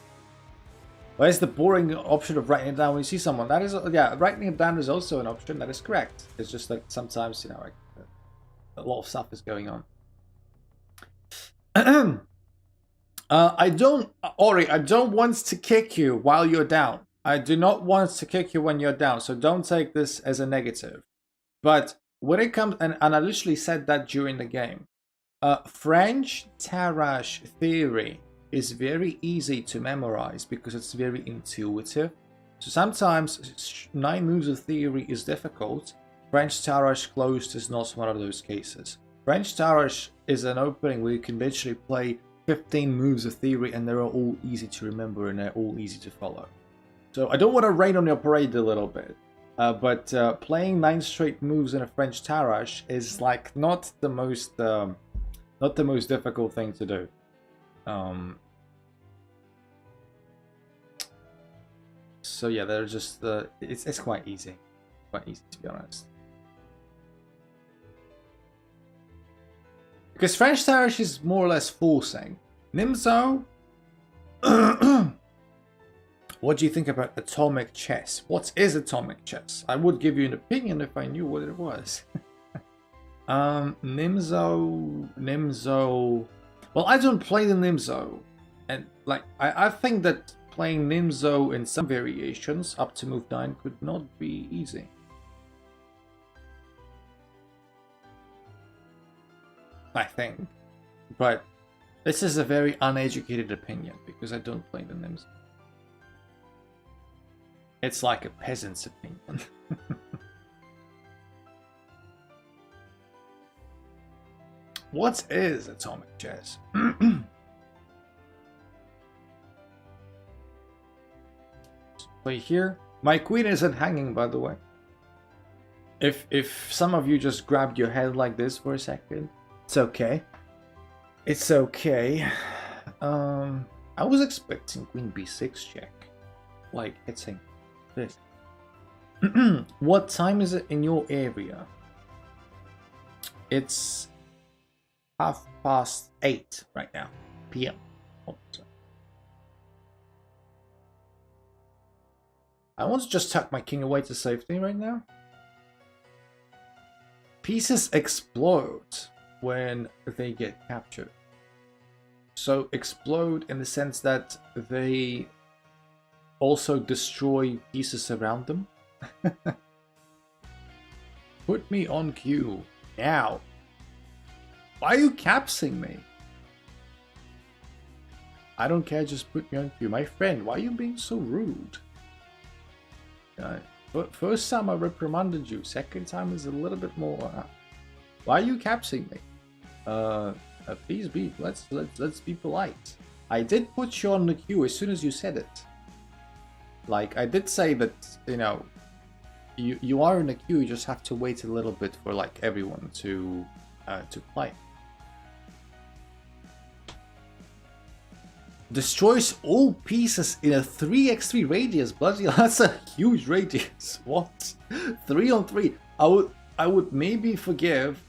Where's the boring option of writing it down when you see someone? That is, yeah, writing it down is also an option. That is correct. It's just that sometimes, you know, like, a lot of stuff is going on. I don't, Ori, I don't want to kick you while you're down. I do not want to kick you when you're down, so don't take this as a negative. But when it comes, and I literally said that during the game, French Tarrasch theory is very easy to memorize because it's very intuitive. So sometimes 9 moves of theory is difficult. French Tarrasch closed is not one of those cases. French Tarrasch is an opening where you can literally play 15 moves of theory and they're all easy to remember and they're all easy to follow. So I don't want to rain on your parade a little bit, but playing 9 straight moves in a French Tarrasch is like not the most difficult thing to do. So yeah, they're just it's quite easy, to be honest. Because French Tarrasch is more or less forcing. Nimzo, what do you think about atomic chess? What is atomic chess? I would give you an opinion if I knew what it was. Nimzo. Well, I don't play the Nimzo, and like I think that playing Nimzo in some variations up to move 9 could not be easy. I think, but this is a very uneducated opinion because I don't play the Nimzo. It's like a peasant's opinion. What is atomic chess? Play here. My queen isn't hanging, by the way. If some of you just grabbed your head like this for a second, it's okay. It's okay. I was expecting queen b6 check, like hitting this. What time is it in your area? It's 8:30 right now, PM. I want to just tuck my king away to safety right now. Pieces explode when they get captured. So explode in the sense that they also destroy pieces around them. Put me on queue now. Why are you capsing me? I don't care, just put me on queue. My friend, why are you being so rude? First time I reprimanded you, second time is a little bit more... why are you capsing me? Please be, let's be polite. I did put you on the queue as soon as you said it. Like, I did say that, you know, you are in the queue, you just have to wait a little bit for, like, everyone to play. Destroys all pieces in a 3x3 radius. Bloody, that's a huge radius. What? 3 on 3. I would maybe forgive,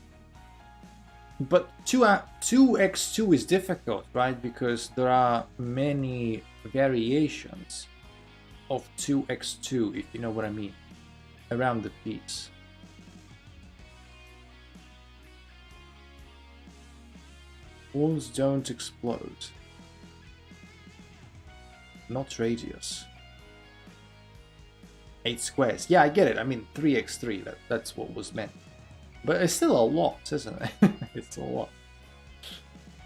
but 2x2 is difficult, right? Because there are many variations of 2x2, if you know what I mean, around the piece. Walls don't explode. Not radius. 8 squares. Yeah, I get it. I mean, 3x3, that's what was meant. But it's still a lot, isn't it? It's a lot.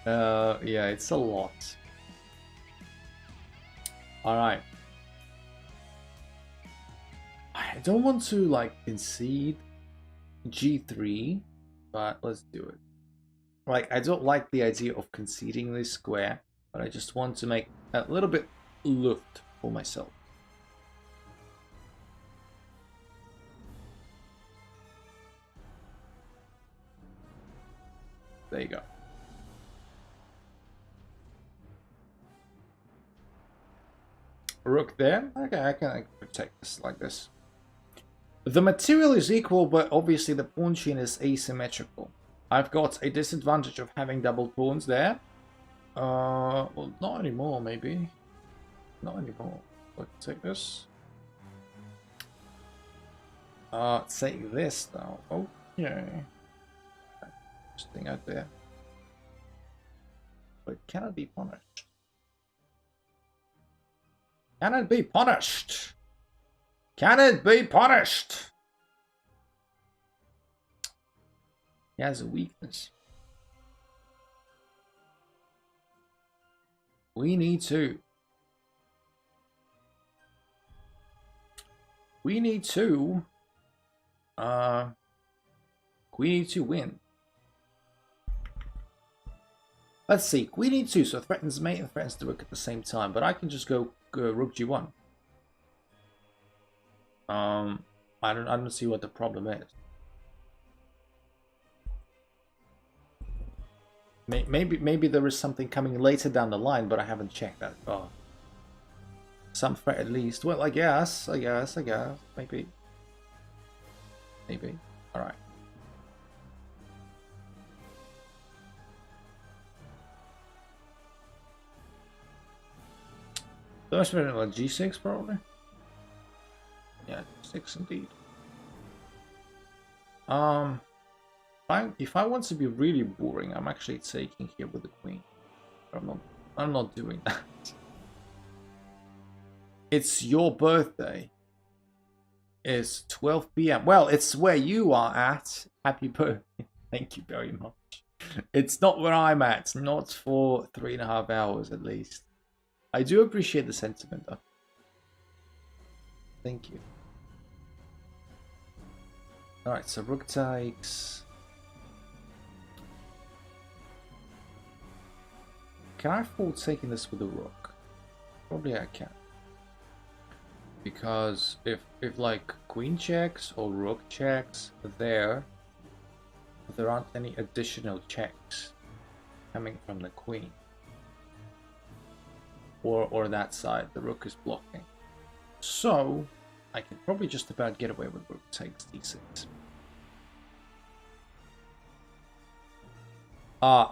Yeah, it's a lot. Alright. I don't want to, like, concede g3, but let's do it. Like, I don't like the idea of conceding this square, but I just want to make a little bit luft for myself. There you go. Rook there. Okay, I can protect this like this. The material is equal, but obviously the pawn chain is asymmetrical. I've got a disadvantage of having double pawns there. Well, not anymore, maybe. Not anymore. Let's take this. Take this now. Okay. Interesting idea. But can it be punished? Can it be punished? Can it be punished? He has a weakness. We need to. We need to win. Let's see. Queen e2, so threatens mate and threatens the rook at the same time, but I can just go rook g1. I don't see what the problem is. Maybe there is something coming later down the line, but I haven't checked that. Oh. Some threat at least. Well, I guess. Maybe. Alright. First minute on g6 probably. Yeah, g6 indeed. If I want to be really boring, I'm actually taking here with the queen. I'm not doing that. It's your birthday. It's 12 p.m. Well, it's where you are at. Happy birthday. Thank you very much. It's not where I'm at. Not for 3.5 hours at least. I do appreciate the sentiment though. Thank you. Alright, so rook takes. Can I afford taking this with the rook? Probably I can. Because if like queen checks or rook checks there aren't any additional checks coming from the queen. Or that side, the rook is blocking. So I can probably just about get away with rook takes d6.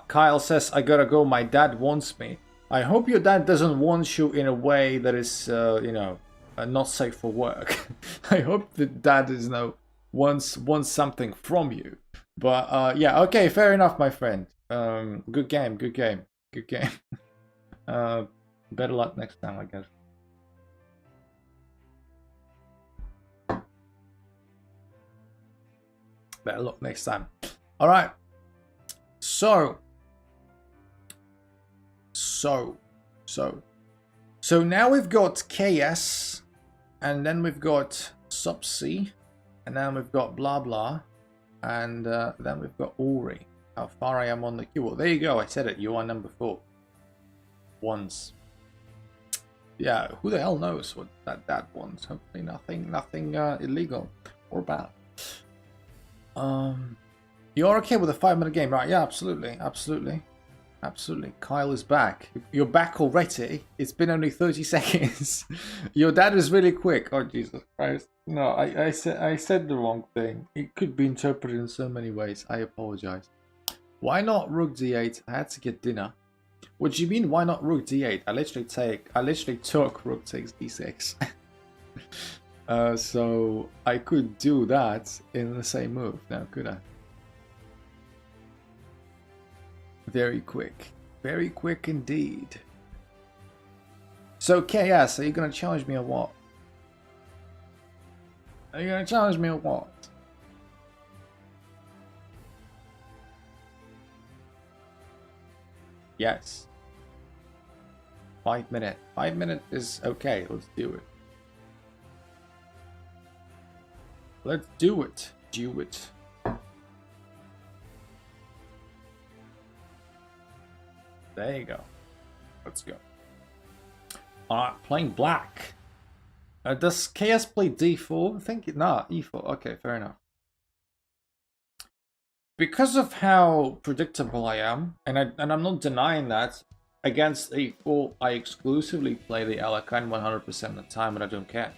Kyle says, I gotta go, my dad wants me. I hope your dad doesn't want you in a way that is, you know, not safe for work. I hope the dad is, you know, wants something from you. But, yeah, okay, fair enough, my friend. Good game. Better luck next time, I guess. Better luck next time. Alright. So now we've got KS, and then we've got Subsea, and then we've got blah blah, and then we've got Ori. How far I am on the queue? Well, there you go. I said it. You are number 4. Once. Yeah. Who the hell knows what that wants? Hopefully nothing illegal or bad. You're okay with a 5-minute game, right? Yeah, absolutely. Kyle is back. You're back already. It's been only 30 seconds. Your dad is really quick. Oh, Jesus Christ. No, I said the wrong thing. It could be interpreted in so many ways. I apologize. Why not rook d8? I had to get dinner. What do you mean, why not rook d8? I literally took rook takes d6. So I could do that in the same move now, could I? Very quick indeed. So KS, are you gonna challenge me or what? Yes. 5 minutes. 5 minutes is okay. Let's do it. Do it. There you go. Let's go. Alright, playing black. Does KS play d4? I think e4. Okay, fair enough. Because of how predictable I am, and I'm not denying that, against e4 I exclusively play the Alekhine 100% of the time, and I don't care.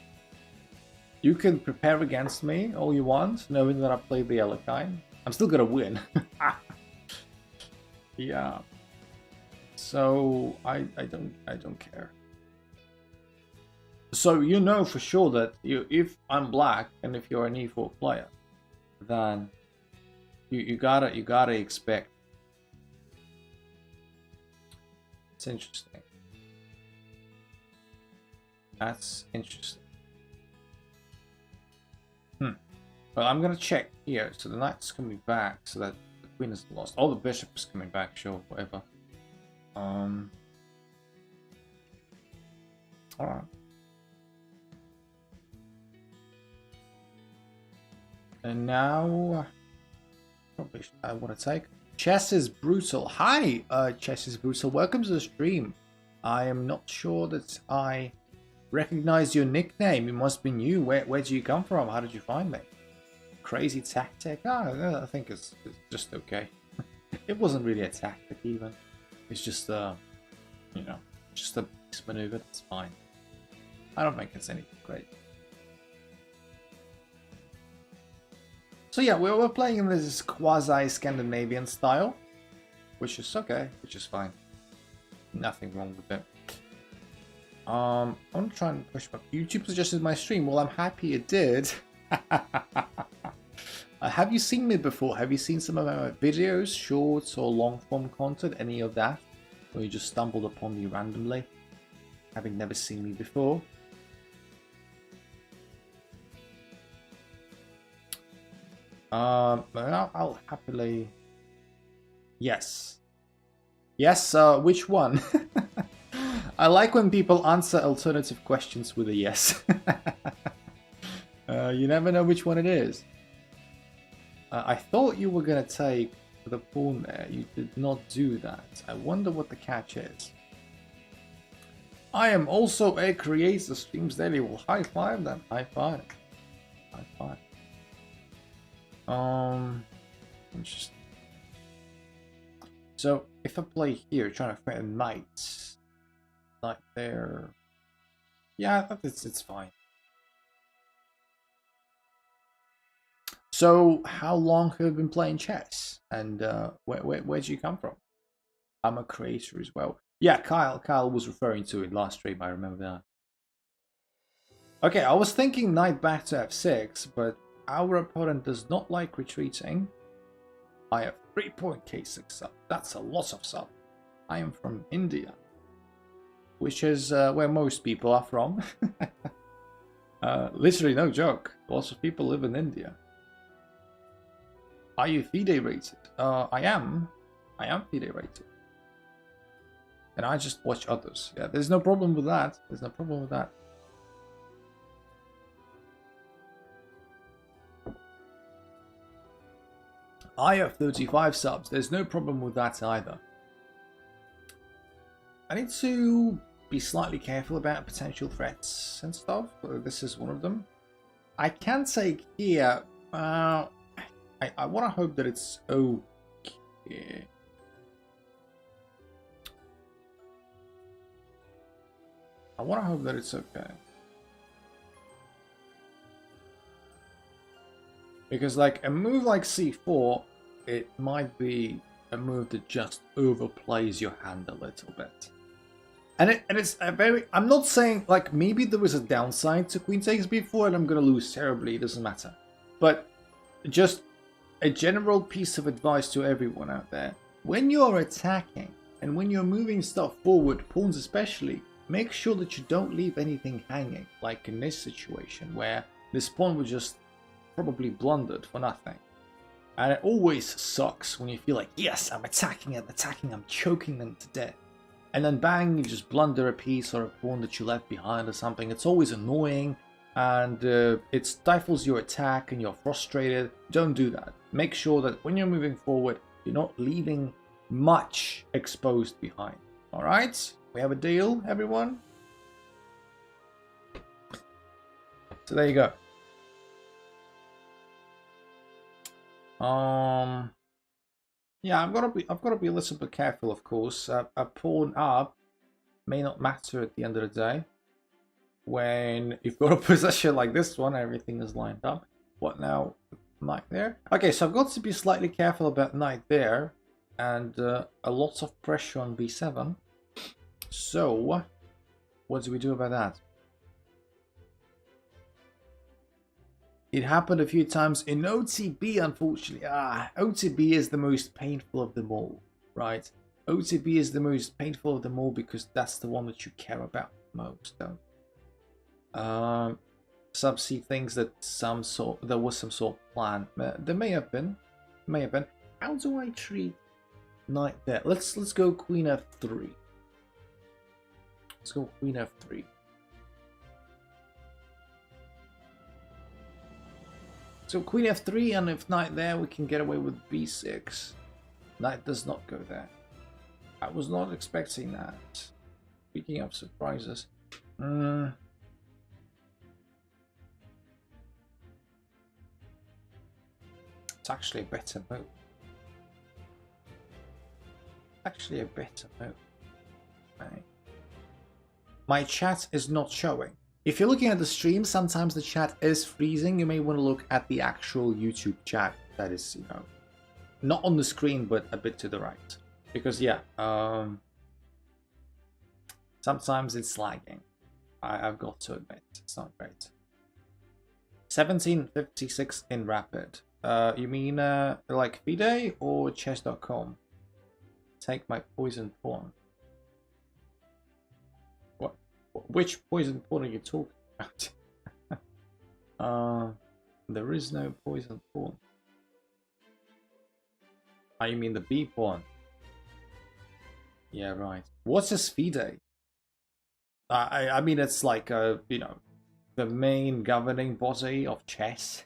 You can prepare against me all you want, knowing that I played the Alekhine. I'm still gonna win. Yeah. So I don't care. So you know for sure that if I'm black and if you're an E4 player, then you gotta expect. It's interesting. That's interesting. Well, I'm gonna check here. So the knight's coming back, so that the queen is lost. Oh, the bishop is coming back. Sure, whatever. All right. And now, probably I want to take Chess is Brutal. Hi, Chess is Brutal. Welcome to the stream. I am not sure that I recognize your nickname. It must be new. Where do you come from? How did you find me? Crazy tactic. I think it's just okay. It wasn't really a tactic even. It's just you know, just a base maneuver. That's fine. I don't think it's anything great. So yeah, we're playing in this quasi-Scandinavian style, which is okay, which is fine. Nothing wrong with it. I'm gonna try and push back. YouTube suggested my stream. Well, I'm happy it did. Have you seen me before? Have you seen some of my videos, shorts or long-form content, any of that? Or you just stumbled upon me randomly, having never seen me before? I'll happily... Yes. Yes, which one? I like when people answer alternative questions with a yes. You never know which one it is. I thought you were going to take the pawn there. You did not do that. I wonder what the catch is. I am also a creator, streams daily. Well, high five then. High five. High five. Interesting. So if I play here, trying to find a knight there, yeah, it's fine. So how long have you been playing chess, and where do you come from? I'm a creator as well. Yeah, Kyle was referring to it last stream. I remember that. Okay, I was thinking knight back to f6, but our opponent does not like retreating. I have 3.k6 sub. That's a lot of sub. I am from India, which is where most people are from. Literally, no joke. Lots of people live in India. Are you FIDE rated? I am. I am FIDE rated. And I just watch others. Yeah, there's no problem with that. There's no problem with that. I have 35 subs. There's no problem with that either. I need to be slightly careful about potential threats and stuff. This is one of them. I can take here. I want to hope that it's okay. I want to hope that it's okay. Because like a move like c4, it might be a move that just overplays your hand a little bit. And it's a very... I'm not saying, like, maybe there was a downside to queen takes b4 and I'm going to lose terribly, it doesn't matter. But just a general piece of advice to everyone out there. When you're attacking and when you're moving stuff forward, pawns especially, make sure that you don't leave anything hanging, like in this situation where this pawn was just probably blundered for nothing. And it always sucks when you feel like, yes, I'm attacking, I'm choking them to death. And then bang, you just blunder a piece or a pawn that you left behind or something. It's always annoying and it stifles your attack and you're frustrated. Don't do that. Make sure that when you're moving forward, you're not leaving much exposed behind. Alright? We have a deal, everyone? So there you go. Yeah, I've got to be a little bit careful, of course. A pawn up may not matter at the end of the day. When you've got a position like this one, everything is lined up. What now? Knight there. Okay, so I've got to be slightly careful about knight there, and a lot of pressure on b7. So, what do we do about that? It happened a few times in OTB, unfortunately. OTB is the most painful of them all, right? OTB is the most painful of them all because that's the one that you care about most, don't you? Subsea things that there was some sort of plan. There may have been. How do I treat knight there? Let's go queen f3. Let's go queen f3. So queen f3, and if knight there, we can get away with b6. Knight does not go there. I was not expecting that. Speaking of surprises. It's actually a better move. Right. My chat is not showing. If you're looking at the stream, sometimes the chat is freezing. You may want to look at the actual YouTube chat that is, you know, not on the screen, but a bit to the right. Because, yeah, sometimes it's lagging. I've got to admit, it's not great. 1756 in Rapid. You mean like FIDE or chess.com? Take my poison pawn. What? Which poison pawn are you talking about? There is no poison pawn. You mean the B pawn? Yeah, right. What's a FIDE? I mean, it's like you know, the main governing body of chess.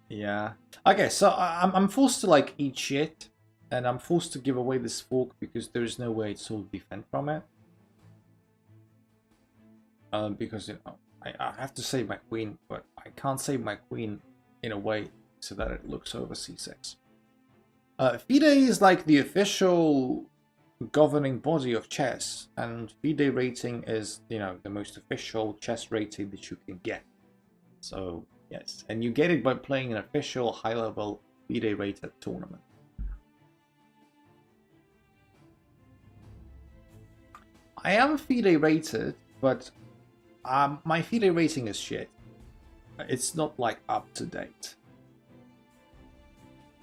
Yeah. Okay, so I'm forced to like eat shit, and I'm forced to give away this fork because there is no way to sort of defend from it. Because you know, I have to save my queen, but I can't save my queen in a way so that it looks over c6. FIDE is like the official governing body of chess, and FIDE rating is, you know, the most official chess rating that you can get. So yes, and you get it by playing an official high-level FIDE rated tournament. I am FIDE rated, but my FIDE rating is shit. It's not like up to date,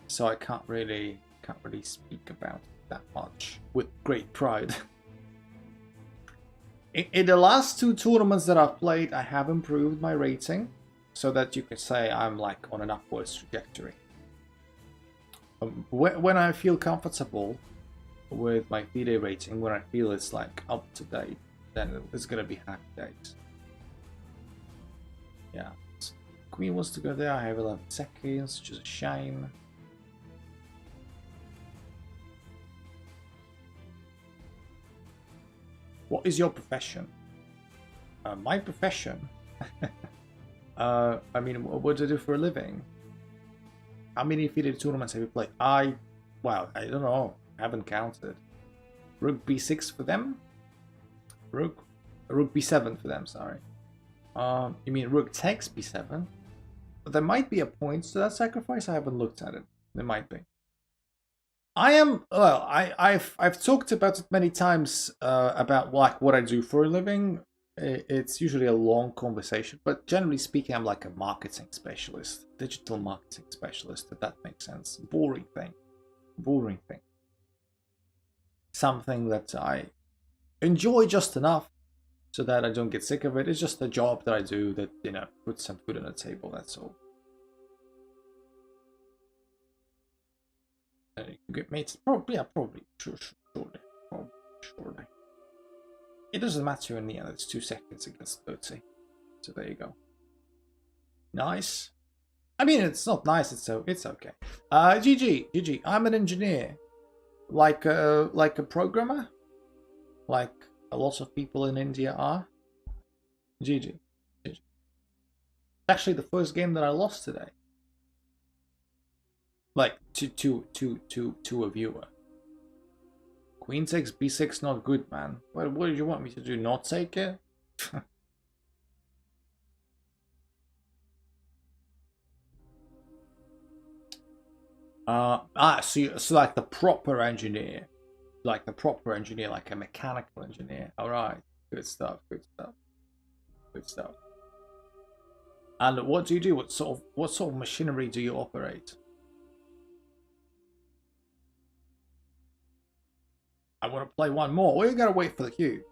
so I can't really speak about it that much with great pride. In the last 2 tournaments that I've played, I have improved my rating, so that you could say I'm like on an upwards trajectory. When I feel comfortable with my FIDE rating, when I feel it's like up to date, then it's gonna be happy days. Yeah, queen wants to go there. I have 11 seconds, which is a shame. What is your profession? My profession? I mean, what do I do for a living? How many FIDE tournaments have you played? Well, I don't know. I haven't counted. Rook b6 for them? Rook b7 for them, sorry. You mean rook takes b7? There might be a point to that sacrifice. I haven't looked at it. There might be. I've talked about it many times about like what I do for a living. It's usually a long conversation, but generally speaking, I'm like a marketing specialist, digital marketing specialist, if that makes sense. Boring thing. Something that I enjoy just enough so that I don't get sick of it. It's just a job that I do that, you know, puts some food on the table, that's all. And you can get mates. Probably. Surely. It doesn't matter in the end. It's 2 seconds against 30. So there you go. Nice. I mean, it's not nice. It's okay. GG. I'm an engineer, like a programmer, like a lot of people in India are. GG. Actually, the first game that I lost today. Like to a viewer. Queen takes b6, not good, man. What did you want me to do? Not take it? So like the proper engineer, like a mechanical engineer. All right, good stuff. And what do you do? What sort of machinery do you operate? I want to play one more. We gotta wait for the queue.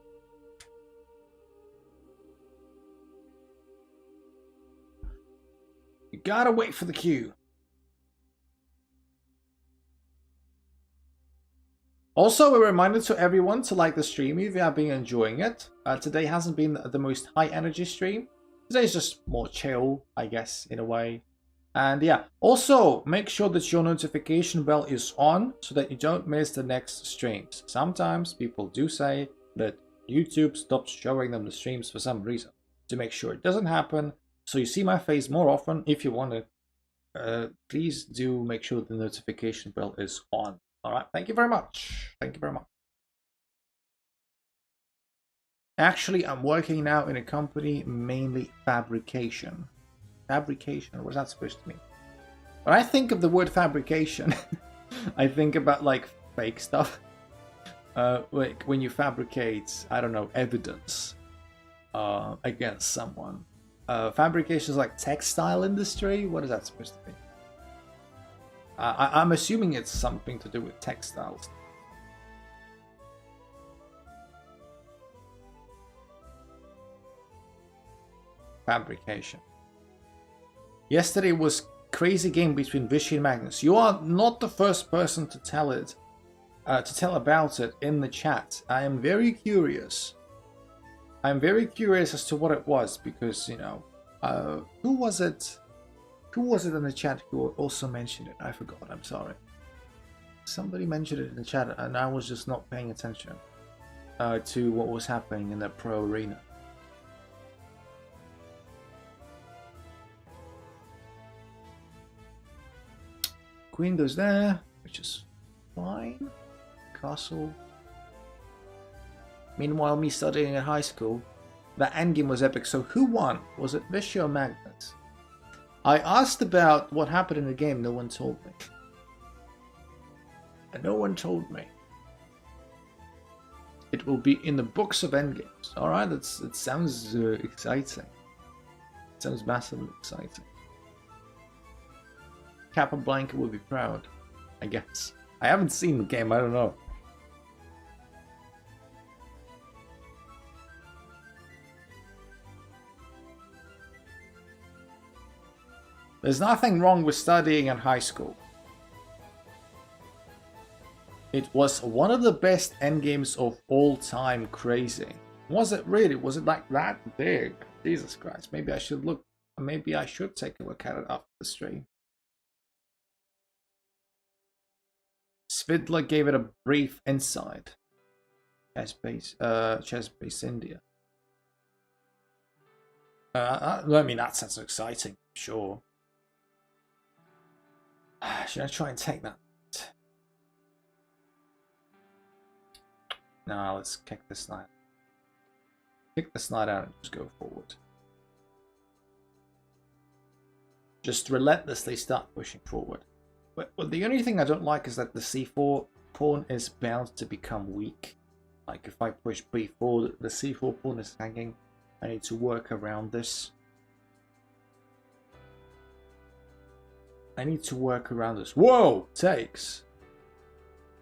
You gotta wait for the queue. Also, a reminder to everyone to like the stream if you have been enjoying it. Today hasn't been the most high energy stream. Today's just more chill, I guess, in a way. And yeah, also make sure that your notification bell is on so that you don't miss the next streams. Sometimes people do say that YouTube stops showing them the streams for some reason. To make sure it doesn't happen, so you see my face more often, if you want to, please do make sure the notification bell is on. All right, thank you very much. Thank you very much. Actually, I'm working now in a company mainly fabrication. Fabrication, what's that supposed to mean? When I think of the word fabrication, I think about like fake stuff. Like when you fabricate, I don't know, evidence against someone. Fabrication is like textile industry. What is that supposed to be? I'm assuming it's something to do with textiles. Fabrication. Yesterday was crazy game between Vishy and Magnus. You are not the first person to tell it, to tell about it in the chat. I am very curious. I'm very curious as to what it was because, you know, who was it? Who was it in the chat who also mentioned it? I forgot. I'm sorry. Somebody mentioned it in the chat, and I was just not paying attention to what was happening in the pro arena. Queen goes there, which is fine. Castle. Meanwhile, me studying at high school, that endgame was epic. So who won? Was it Vishy or Magnus? I asked about what happened in the game. No one told me. And no one told me. It will be in the books of endgames. All right, it sounds exciting. It sounds massively exciting. Capablanca will be proud, I guess. I haven't seen the game, I don't know. There's nothing wrong with studying in high school. It was one of the best endgames of all time. Crazy. Was it really? Was it like that big? Jesus Christ. Maybe I should look. Maybe I should take a look at it after the stream. Svidler gave it a brief insight. Chess-based India. I mean, that sounds exciting, sure. Should I try and take that? No, let's kick this knight. Kick this knight out and just go forward. Just relentlessly start pushing forward. But the only thing I don't like is that the c4 pawn is bound to become weak. Like if I push b4, the c4 pawn is hanging. I need to work around this. I need to work around this. Whoa! Takes.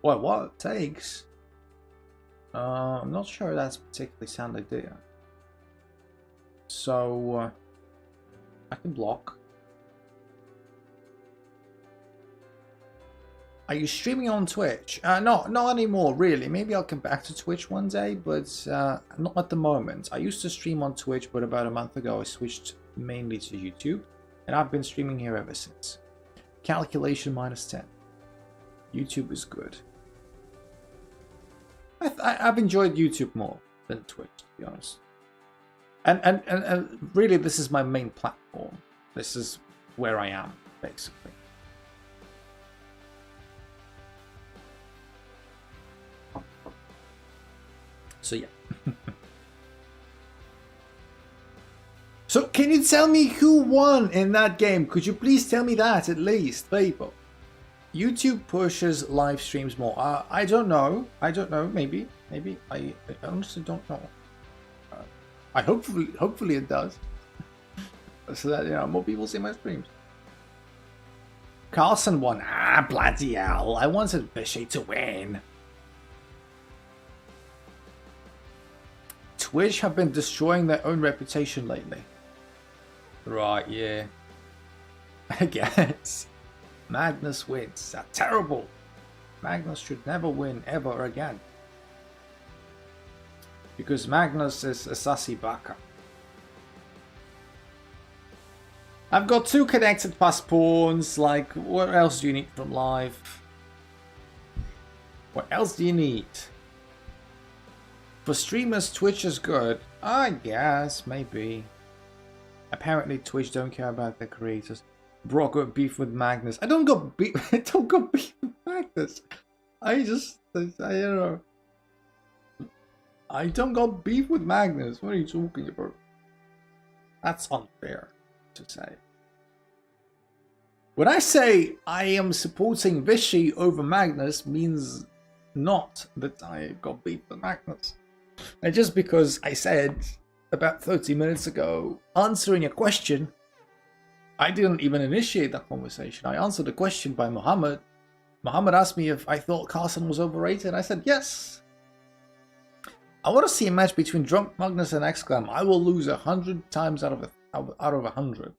What? Takes? I'm not sure that's a particularly sound idea. So, I can block. Are you streaming on Twitch? No, not anymore, really. Maybe I'll come back to Twitch one day, but not at the moment. I used to stream on Twitch, but about a month ago I switched mainly to YouTube, and I've been streaming here ever since. Calculation -10. YouTube is good. I've enjoyed YouTube more than Twitch, to be honest. And really, this is my main platform. This is where I am, basically. So yeah. So can you tell me who won in that game? Could you please tell me that at least, people? YouTube pushes live streams more. I don't know. I don't know. Maybe. I honestly don't know. I hopefully it does. so that, you know, more people see my streams. Carlson won. Ah, bloody hell. I wanted Vishy to win. Twitch have been destroying their own reputation lately. Right, yeah. I guess. Magnus wins. That's terrible. Magnus should never win ever again. Because Magnus is a sassy baka. I've got 2 connected pass pawns. Like, what else do you need from life? What else do you need? For streamers, Twitch is good. I guess, maybe. Apparently, Twitch don't care about their creators. Brock got beef with Magnus. I don't got beef. I don't got beef with Magnus. I don't know. I don't got beef with Magnus. What are you talking about? That's unfair to say. When I say I am supporting Vishy over Magnus means not that I got beef with Magnus. And just because I said about 30 minutes ago, answering a question, I didn't even initiate that conversation. I answered a question by Muhammad. Muhammad asked me if I thought Carlson was overrated. I said yes. I want to see a match between Drunk Magnus and Exclam. I will lose 100 times out of 100.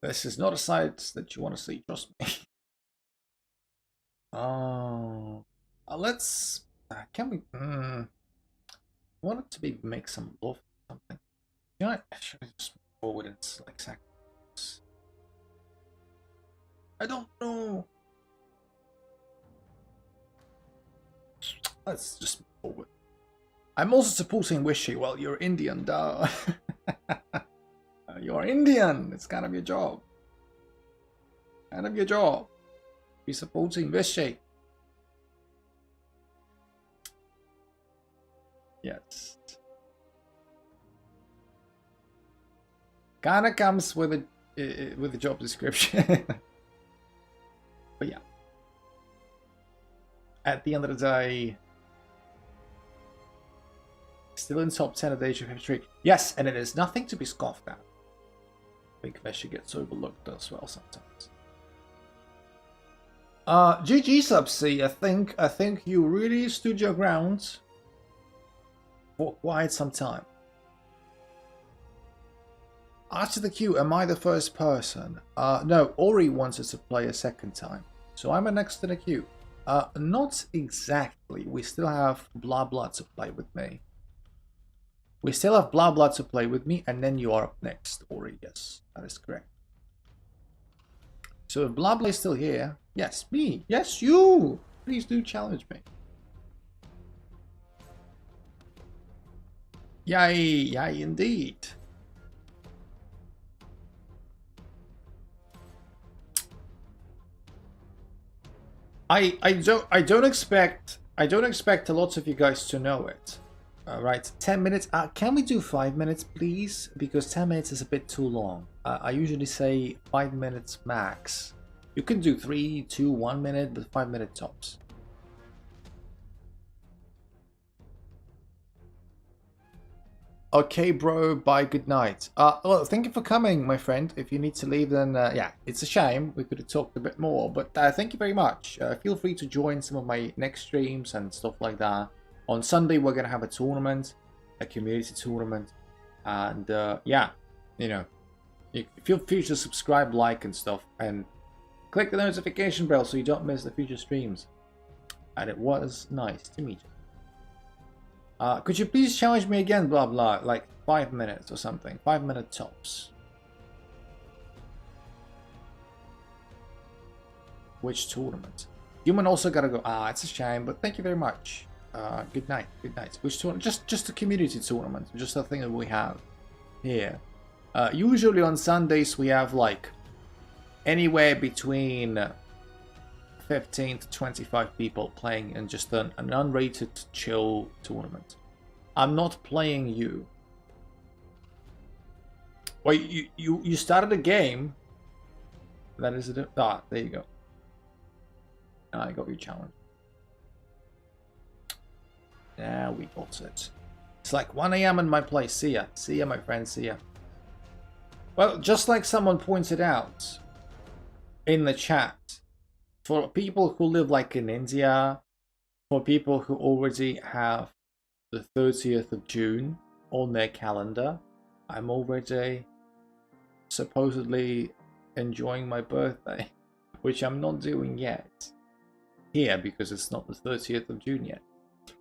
This is not a sight that you want to see, trust me. Oh, let's. Can we? I want it to be make some love or something. You know, I should just move forward and select seconds. I don't know. Let's just move forward. I'm also supporting Wishy. Well, you're Indian, duh. You're Indian. It's kind of your job. Kind of your job. Be supporting Wishy. Yes. Kinda comes with a job description. But yeah. At the end of the day, still in top 10 of the Age of History. Yes, and it is nothing to be scoffed at. I think Vesha gets overlooked as well sometimes. GG Subsea, I think you really stood your ground for quite some time. After the queue, am I the first person? No, Ori wanted to play a second time, so I'm next in the queue. Not exactly. We still have Blah Blah to play with me. We still have Blah Blah to play with me, and then you are up next, Ori. Yes, that is correct. So if Blah Blah is still here, yes, me, yes, you. Please do challenge me. Yay, yay, indeed. I don't expect a lot of you guys to know it. Right, 10 minutes. Can we do 5 minutes, please? Because 10 minutes is a bit too long. I usually say 5 minutes max. You can do 3, 2, 1 minute, but 5 minute tops. Okay, bro. Bye. Good night. Well, thank you for coming, my friend. If you need to leave, then yeah, it's a shame. We could have talked a bit more, but thank you very much. Feel free to join some of my next streams and stuff like that. On Sunday, we're gonna have a tournament, a community tournament, and yeah, you know, feel free to subscribe, like, and stuff, and click the notification bell so you don't miss the future streams. And it was nice to meet you. Could you please challenge me again, Blah Blah, like 5 minutes or something, 5 minute tops. Which tournament? Human also gotta go. It's a shame, but thank you very much. Good night, good night. Which tournament? Just a community tournament, just a thing that we have here. Usually on Sundays we have like anywhere between 15 to 25 people playing in just an unrated chill tournament. I'm not playing you. Well, you started a game. That is it. There you go. I got your challenge. Now we got it. It's like 1 AM in my place. See ya, my friend. See ya. Well, just like someone pointed out in the chat, for people who live like in India, for people who already have the 30th of June on their calendar, I'm already supposedly enjoying my birthday, which I'm not doing yet here because it's not the 30th of June yet.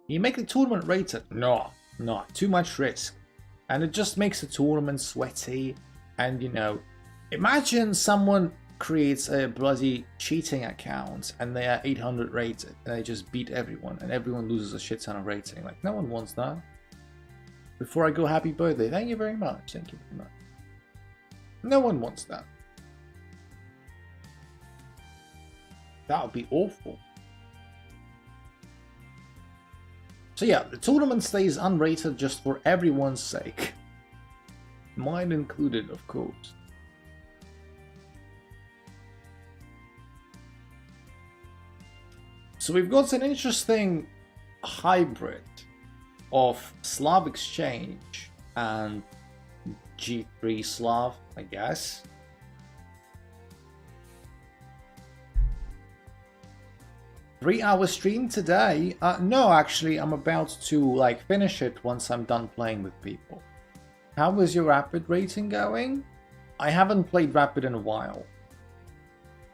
You make the tournament rated? No, too much risk. And it just makes the tournament sweaty. And you know, imagine someone creates a bloody cheating account and they are 800 rated and they just beat everyone and everyone loses a shit ton of rating. Like, no one wants that. Before I go, happy birthday. Thank you very much. Thank you very much. No one wants that. That would be awful. So yeah, the tournament stays unrated just for everyone's sake. Mine included, of course. So we've got an interesting hybrid of Slav Exchange and G3 Slav, I guess. Three-hour stream today? No, actually, I'm about to finish it once I'm done playing with people. How is your Rapid rating going? I haven't played Rapid in a while.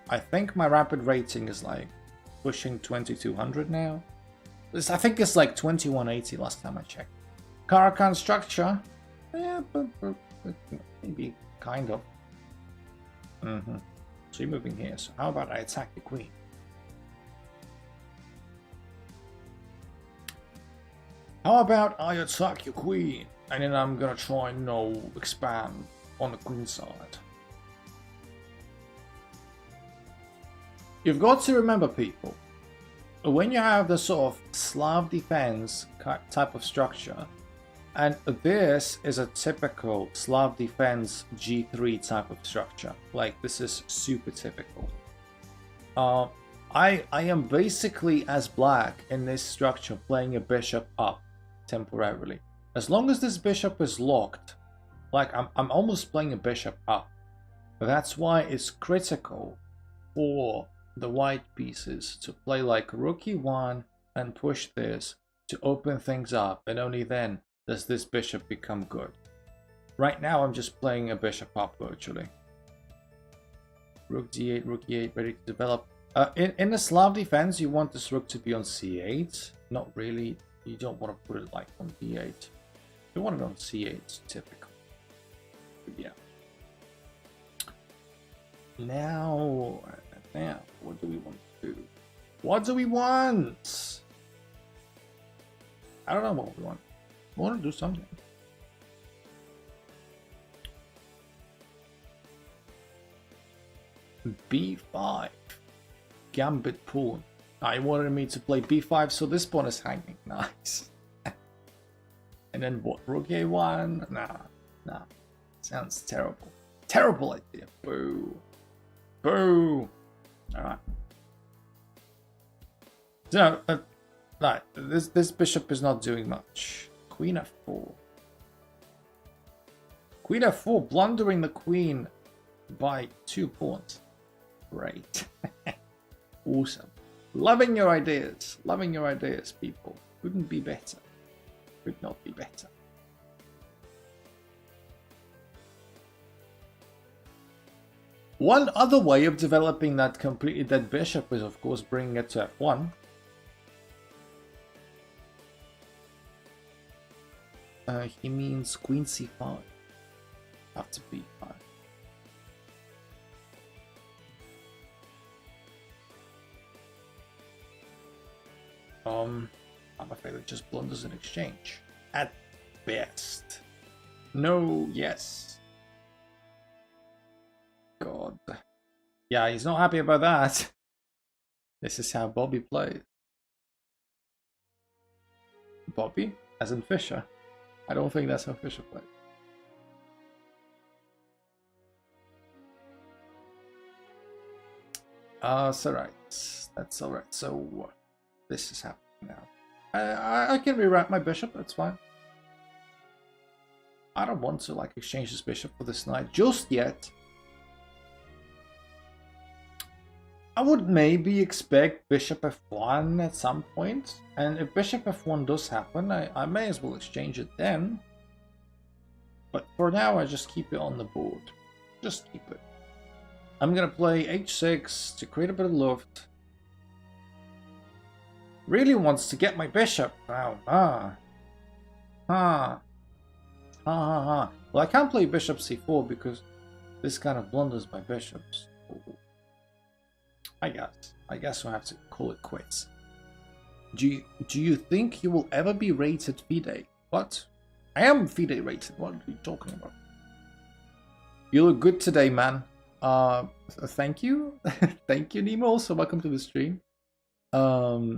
I think my Rapid rating is pushing 2200 now. I think it's 2180 last time I checked. Caracan structure? Yeah, but maybe kind of. So you're moving here, so how about I attack the queen? How about I attack your queen, and then I'm gonna try and expand on the queen side. You've got to remember, people, when you have the sort of Slav defense type of structure, and this is a typical Slav defense G3 type of structure, this is super typical. I am basically as black in this structure playing a bishop up temporarily. As long as this bishop is locked, I'm almost playing a bishop up. That's why it's critical for the white pieces to play rook e1 and push this to open things up, and only then does this bishop become good. Right now I'm just playing a bishop up virtually. Rook d8, rook e8, ready to develop. In the Slav defense, you want this rook to be on c8. Not really. You don't want to put it on d8. You want it on c8, typical. But yeah. Now, what do we want to do? What do we want? I don't know what we want. We want to do something. b5. Gambit pawn. I wanted me to play b5, so this pawn is hanging. Nice. And then what? Rook a1? Nah. Sounds terrible. Terrible idea. Boo. Boo. Alright. So, this bishop is not doing much. Queen f4. Queen f4, blundering the queen by 2 pawns. Great. Awesome. Loving your ideas, people. Couldn't be better. Could not be better. One other way of developing that completely dead bishop is, of course, bringing it to f1. He means queen c5 after b5. I'm afraid it just blunders in exchange. At best. No, yes. God. Yeah, he's not happy about that. This is how Bobby plays. Bobby? As in Fischer? I don't think that's how Fischer plays. That's alright. That's alright. So, this is happening now. I can rewrite my bishop, that's fine. I don't want to like exchange this bishop for this knight just yet. I would maybe expect bishop f1 at some point, and if bishop f1 does happen, I may as well exchange it then. But for now, I just keep it on the board. Just keep it. I'm gonna play h6 to create a bit of loft. Really wants to get my bishop. Wow. Well, I can't play bishop c4 because this kind of blunders my bishops. Ooh. I guess we'll have to call it quits. Do you think you will ever be rated FIDE? What? I am FIDE rated. What are you talking about? You look good today, man. Thank you. Thank you, Nemo. Also, welcome to the stream. I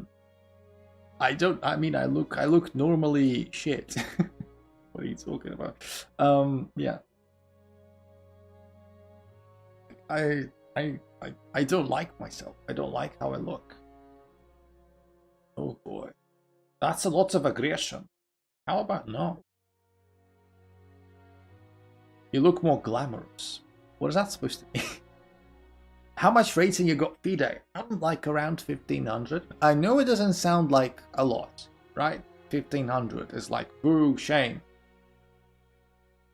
look normally shit. What are you talking about? Yeah. I don't like myself. I don't like how I look. Oh boy. That's a lot of aggression. How about no? You look more glamorous. What is that supposed to mean? How much rating you got FIDE? I'm like around 1500. I know it doesn't sound like a lot, right? 1500 is like, boo, shame.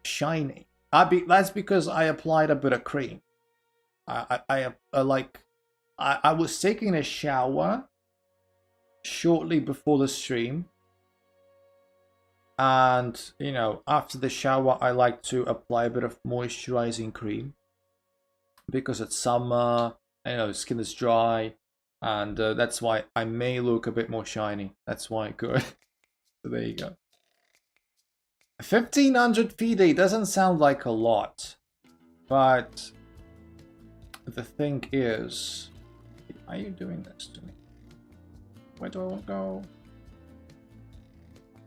Shiny. That's because I applied a bit of cream. I was taking a shower shortly before the stream, and you know, after the shower I like to apply a bit of moisturizing cream because it's summer, you know, skin is dry, and that's why I may look a bit more shiny. That's why. Good. So there you go. 1500 FIDE doesn't sound like a lot, but the thing is, why are you doing this to me? Where do I want to go?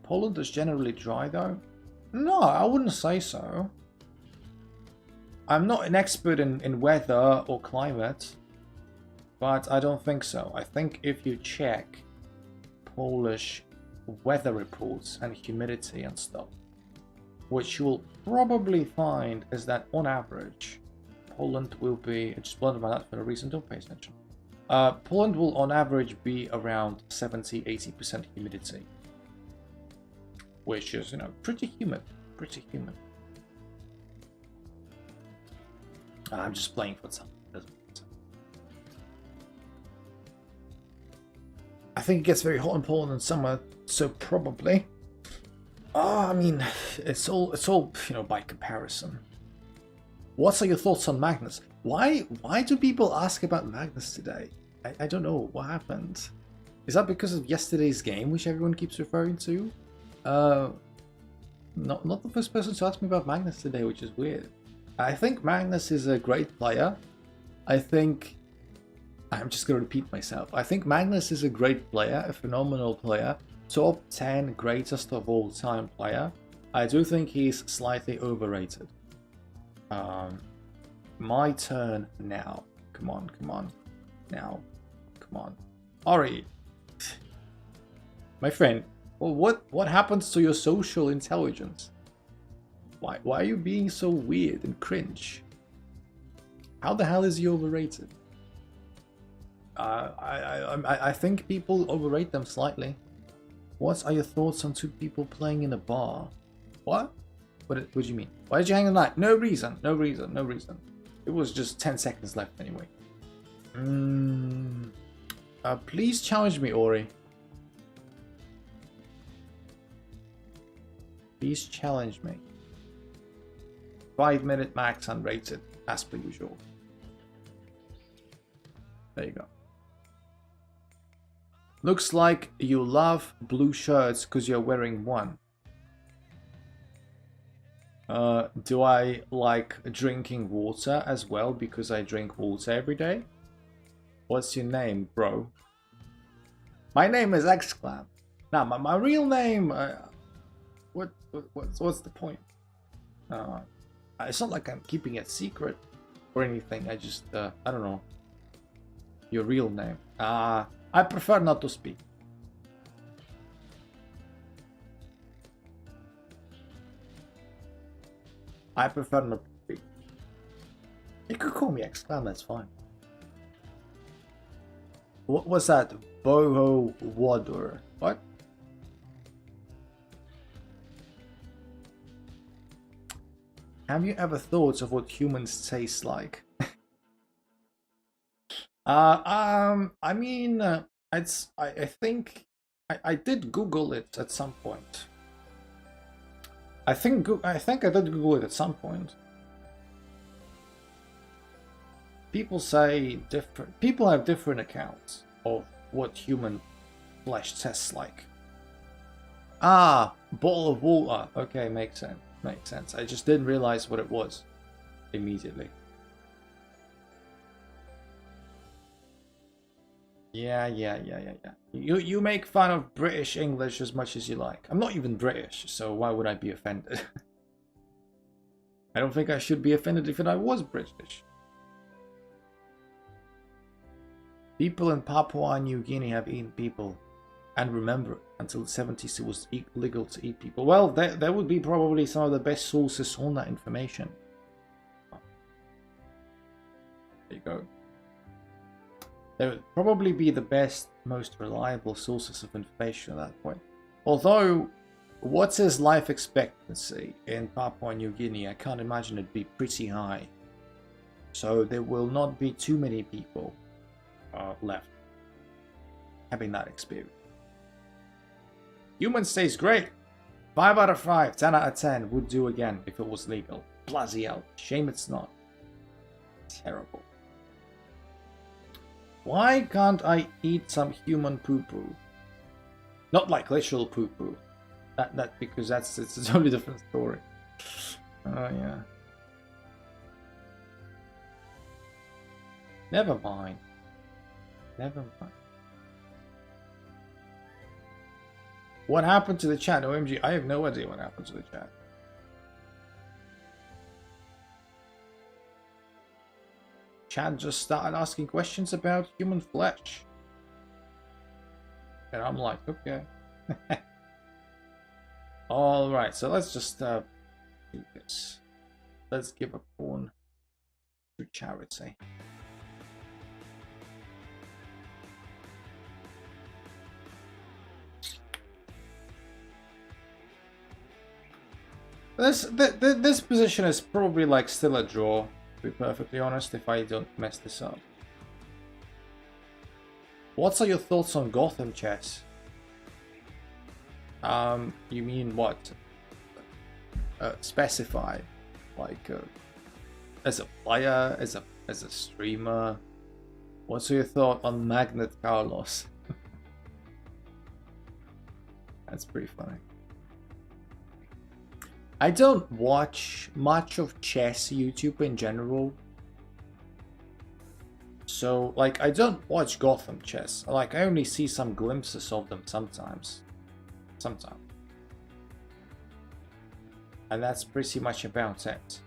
Poland is generally dry though? No, I wouldn't say so. I'm not an expert in weather or climate, but I don't think so. I think if you check Polish weather reports and humidity and stuff, what you'll probably find is that on average, Poland will be, I just blundered by that for a reason, don't pay attention. Poland will on average be around 70-80% humidity, which is, you know, pretty humid, I'm just playing for some. I think it gets very hot in Poland in summer, so probably. I mean, it's all you know, by comparison. What are your thoughts on Magnus? Why do people ask about Magnus today? I don't know what happened. Is that because of yesterday's game, which everyone keeps referring to? Not the first person to ask me about Magnus today, which is weird. I think Magnus is a great player. I think I'm just going to repeat myself. I think Magnus is a great player, a phenomenal player, top 10 greatest of all time player. I do think he's slightly overrated. My turn now. Come on. Now. Come on. Ori. My friend, what happens to your social intelligence? Why are you being so weird and cringe? How the hell is he overrated? I think people overrate them slightly. What are your thoughts on two people playing in a bar? What? What do you mean? Why did you hang on that? No reason. It was just 10 seconds left anyway. Please challenge me, Ori. Please challenge me. 5-minute max unrated, as per usual. There you go. Looks like you love blue shirts because you're wearing one. Do I like drinking water as well because I drink water every day? What's your name, bro? My name is Xclam. Now, my real name. What's the point? It's not like I'm keeping it secret or anything. I just I don't know. Your real name. I prefer not to speak. I prefer not to be. You could call me Exclam, that's fine. What was that? Boho Water. What? Have you ever thought of what humans taste like? I mean, I think I did Google it at some point. I think I did Google it at some point. People say different. People have different accounts of what human flesh tastes like. Ah, bottle of water. Okay, makes sense. Makes sense. I just didn't realize what it was immediately. Yeah. You make fun of British English as much as you like. I'm not even British, so why would I be offended? I don't think I should be offended if I was British. People in Papua New Guinea have eaten people, and remember, until the 70s it was illegal to eat people. Well, that would be probably some of the best sources on that information. There you go. They would probably be the best, most reliable sources of information at that point. Although, what's his life expectancy in Papua New Guinea? I can't imagine it'd be pretty high. So there will not be too many people left having that experience. Humans taste great. 5 out of 5, 10 out of 10 would do again if it was legal. Bloody hell. Shame it's not. Terrible. Why can't I eat some human poo-poo? Not like literal poo-poo. That because it's a totally different story. Oh yeah. Never mind. Never mind. What happened to the chat? OMG, I have no idea what happened to the chat. Chat just started asking questions about human flesh. And I'm like, okay. Alright, so let's just do this. Let's give a pawn to charity. This position is probably like still a draw, to be perfectly honest, if I don't mess this up. What are your thoughts on Gotham chess? You mean what? Specify, like as a player, as a streamer. What's your thought on Magnet Carlos? That's pretty funny. I don't watch much of chess YouTube in general. So, like, I don't watch Gotham chess. Like, I only see some glimpses of them sometimes. And that's pretty much about it.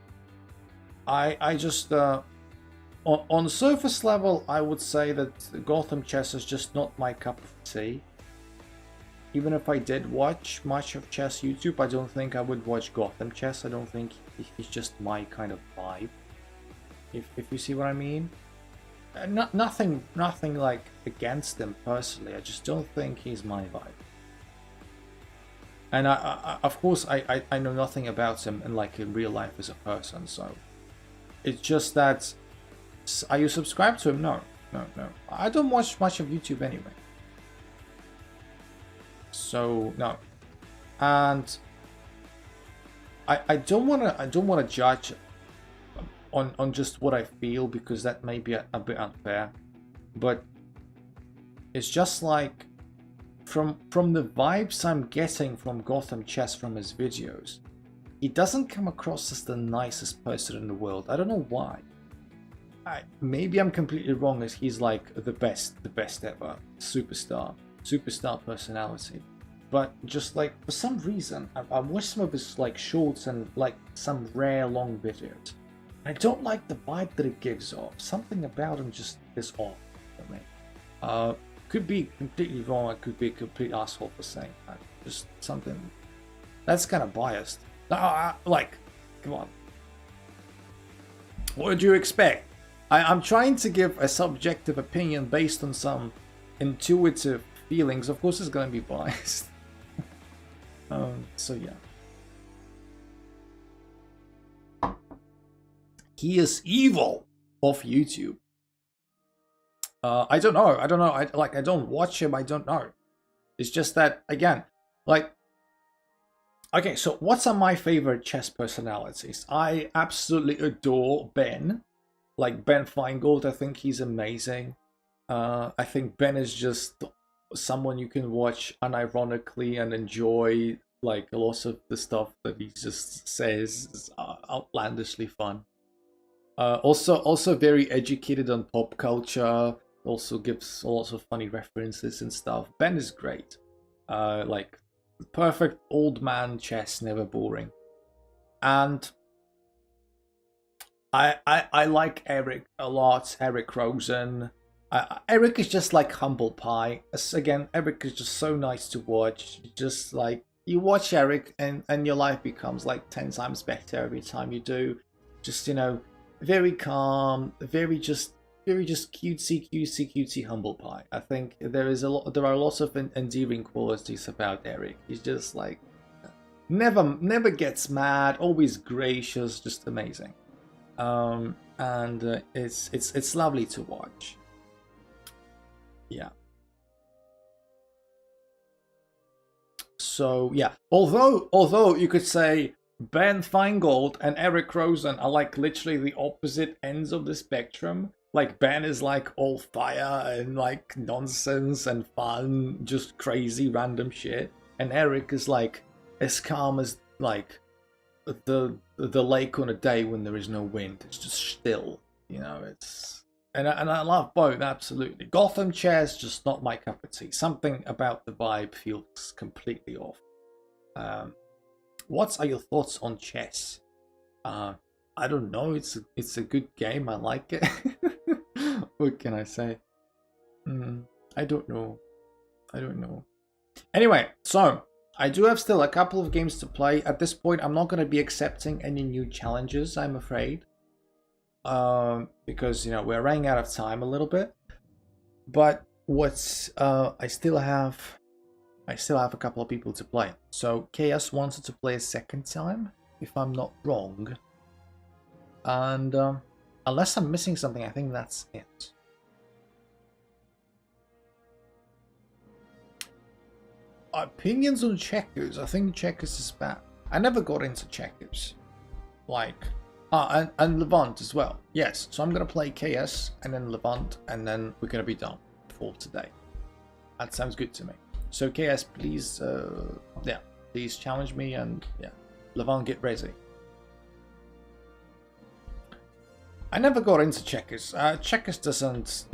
I just, on surface level, I would say that Gotham chess is just not my cup of tea. Even if I did watch much of chess YouTube, I don't think I would watch Gotham chess. I don't think it's just my kind of vibe. If you see what I mean. Nothing like against him personally. I just don't think he's my vibe. And I of course I know nothing about him in like in real life as a person. So it's just that. Are you subscribed to him? No. I don't watch much of YouTube anyway. So no, and I don't wanna judge on just what I feel, because that may be a bit unfair, but it's just like from the vibes I'm getting from Gotham Chess from his videos, he doesn't come across as the nicest person in the world. I don't know why. Maybe I'm completely wrong, as he's like the best ever superstar personality, but just like for some reason I watched some of his like shorts and like some rare long videos. I don't like the vibe that it gives off. Something about him just is off for me. Could be completely wrong. I could be a complete asshole for saying that. Just something that's kind of biased. Like, come on. What did you expect? I'm trying to give a subjective opinion based on some intuitive feelings. Of course, it's going to be biased. So yeah. He is evil of YouTube. I don't know. I don't watch him. I don't know. It's just that, again, like, okay, so what are my favorite chess personalities? I absolutely adore Ben. Like, Ben Feingold, I think he's amazing. I think Ben is just someone you can watch unironically and enjoy, like, a lot of the stuff that he just says is outlandishly fun. Also very educated on pop culture. Also gives lots of funny references and stuff. Ben is great. Like, perfect old man chess, never boring. And I like Eric a lot. Eric Rosen. Eric is just like humble pie. Again, Eric is just so nice to watch. Just like, you watch Eric and your life becomes like 10 times better every time you do. Just, you know, very calm, very just cutesy humble pie. I think there are lots of endearing qualities about Eric. He's just like never gets mad, always gracious, just amazing. And it's lovely to watch. Yeah. So yeah, although you could say Ben Feingold and Eric Rosen are like literally the opposite ends of the spectrum. Like, Ben is like all fire and like nonsense and fun, just crazy random shit, and Eric is like as calm as like the lake on a day when there is no wind. It's just still, you know. It's and I love both, absolutely. Gotham chess, just not my cup of tea. Something about the vibe feels completely off. What are your thoughts on chess? I don't know. It's a good game. I like it. What can I say? I don't know. Anyway, so I do have still a couple of games to play. At this point, I'm not going to be accepting any new challenges, I'm afraid. Because, you know, we're running out of time a little bit. But I still have a couple of people to play. So KS wanted to play a second time, if I'm not wrong. And unless I'm missing something, I think that's it. Opinions on checkers. I think checkers is bad. I never got into checkers. Like, and Levant as well. Yes, so I'm gonna play KS and then Levant, and then we're gonna be done for today. That sounds good to me. So KS, please, please challenge me, and yeah, Levant, get ready. I never got into checkers. Checkers doesn't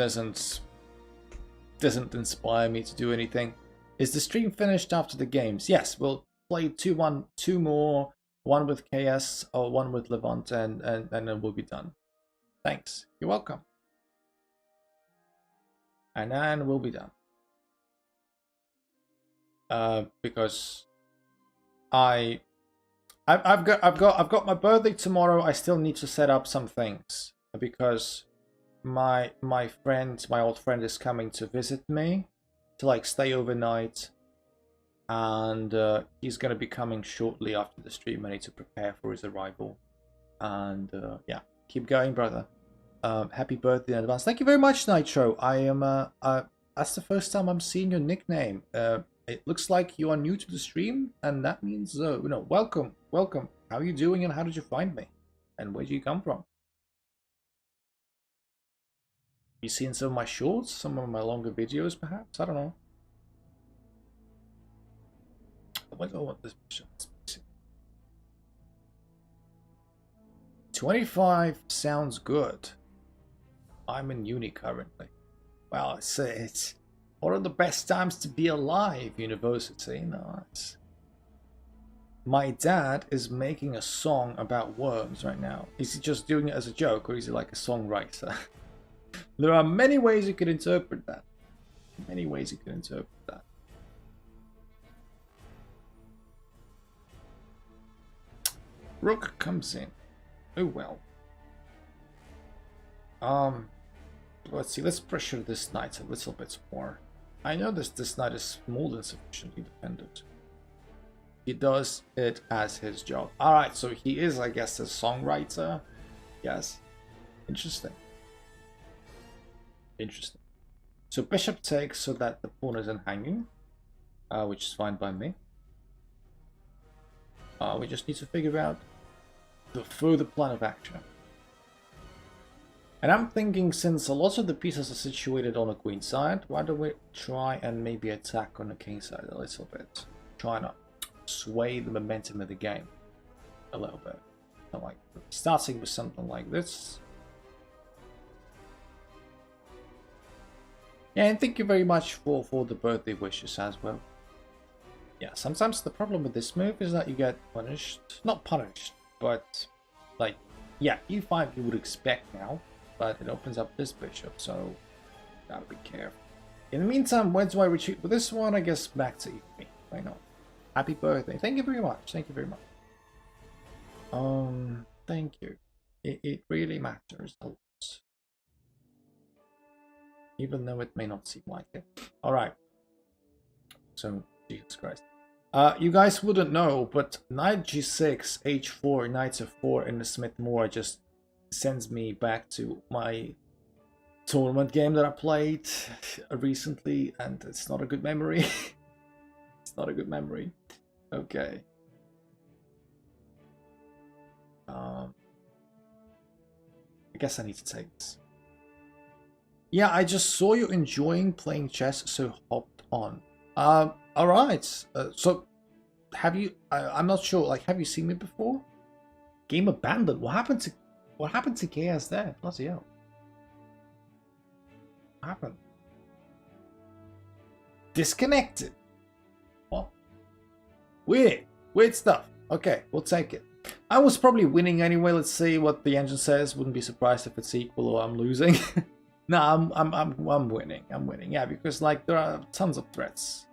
inspire me to do anything. Is the stream finished after the games? Yes, we'll play two more, one with KS or one with Levant, and then we'll be done. Thanks. You're welcome. And then we'll be done. Because I've got my birthday tomorrow. I still need to set up some things because my old friend is coming to visit me to like stay overnight, and he's gonna be coming shortly after the stream. I need to prepare for his arrival, and yeah, keep going, brother. Happy birthday in advance. Thank you very much, Nitro. I am that's the first time I'm seeing your nickname. It looks like you are new to the stream, and that means, you know, welcome. How are you doing, and how did you find me? And where did you come from? You seen some of my shorts, some of my longer videos, perhaps? I don't know. What do I want this? 25 sounds good. I'm in uni currently. Well, it's one of the best times to be alive, university. No, my dad is making a song about worms right now. Is he just doing it as a joke, or is he like a songwriter? There are many ways you could interpret that. Rook comes in. Oh well. Let's see. Let's pressure this knight a little bit more. I know this knight is more than sufficiently dependent. He does it as his job. Alright, so he is, I guess, a songwriter. Yes. Interesting. Interesting. So bishop takes so that the pawn isn't hanging, which is fine by me. We just need to figure out the further plan of action. And I'm thinking, since a lot of the pieces are situated on the queen side, why don't we try and maybe attack on the king side a little bit? Try not sway the momentum of the game a little bit. So like starting with something like this. Yeah, and thank you very much for the birthday wishes as well. Yeah, sometimes the problem with this move is that you get punished. Not punished, but like, yeah, e5 you would expect now, but it opens up this bishop, so gotta be careful. In the meantime, where do I retreat with this one? I guess back to e3. Why not? Happy birthday. Thank you very much. Thank you very much. Thank you. It really matters a lot. Even though it may not seem like it. Alright. So, Jesus Christ. You guys wouldn't know, but knight g6, h4, knight f4 in the Smith Moore just sends me back to my tournament game that I played recently, and it's not a good memory. It's not a good memory. Okay. I guess I need to take this. Yeah, I just saw you enjoying playing chess, so hopped on. All right. So, have you? I'm not sure. Like, have you seen me before? Game abandoned. What happened to Chaos there? Bloody hell. What happened? Disconnected. What? Weird stuff. Okay, we'll take it. I was probably winning anyway. Let's see what the engine says. Wouldn't be surprised if it's equal or I'm losing. No, I'm winning. I'm winning. Yeah, because like there are tons of threats,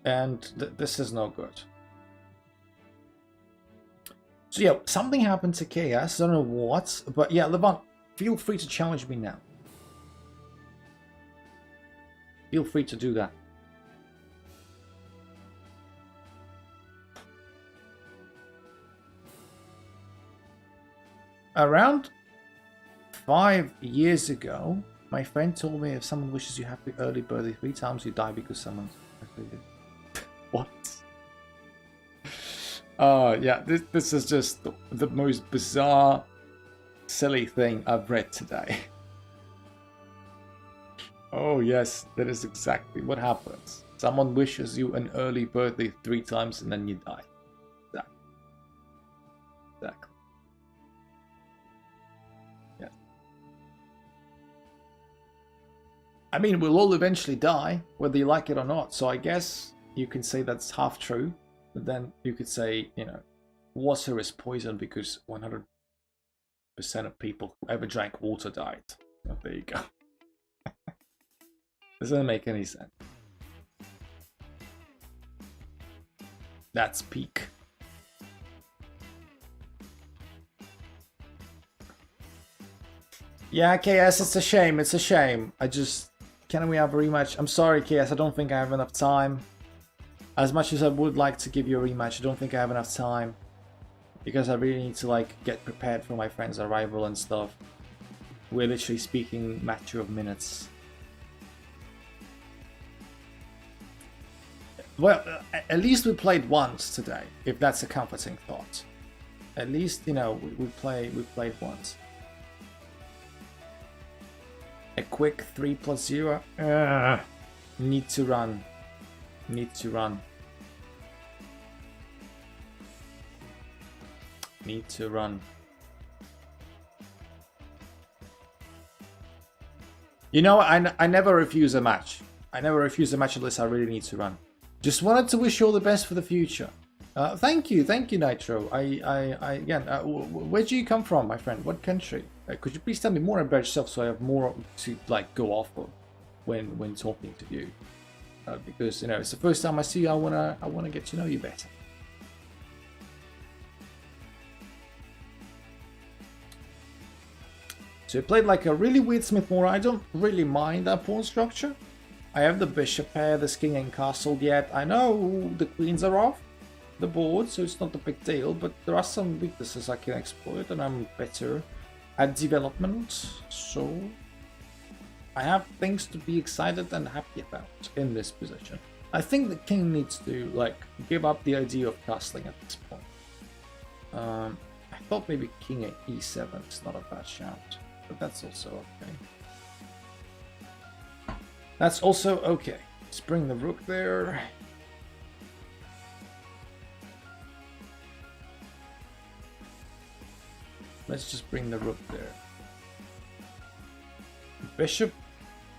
and this is no good. So yeah, something happened to Chaos. I don't know what, but yeah, Levant, feel free to challenge me now. Feel free to do that. Around 5 years ago, my friend told me if someone wishes you happy early birthday 3 times, you die because someone's... What? Yeah, this is just the most bizarre, silly thing I've read today. Oh yes, that is exactly what happens. Someone wishes you an early birthday 3 times and then you die. Exactly. Yeah. I mean, we'll all eventually die, whether you like it or not, so I guess you can say that's half true, but then you could say, you know, water is poison because 100% of people who ever drank water died. Oh, there you go. Doesn't make any sense. That's peak. Yeah, KS, it's a shame. It's a shame. Can we have a rematch? I'm sorry, KS, I don't think I have enough time. As much as I would like to give you a rematch, I don't think I have enough time. Because I really need to, like, get prepared for my friend's arrival and stuff. We're literally speaking matter of minutes. Well, at least we played once today, if that's a comforting thought. At least, you know, we played once. A quick 3+0. Need to run. Need to run. Need to run. You know, I never refuse a match. I never refuse a match unless I really need to run. Just wanted to wish you all the best for the future. Thank you, Nitro. Again, where do you come from, my friend? What country? Could you please tell me more about yourself so I have more to like go off of when talking to you? Because you know it's the first time I see you. I wanna get to know you better. So he played like a really weird Smith Morra. I don't really mind that pawn structure. I have the bishop pair, this king ain't castled yet. I know the queens are off the board, so it's not a big deal, but there are some weaknesses I can exploit, and I'm better at development, so I have things to be excited and happy about in this position. I think the king needs to like give up the idea of castling at this point. I thought maybe king at e7 is not a bad shout, but that's also okay. That's also okay. Let's bring the rook there. Let's just bring the rook there. Bishop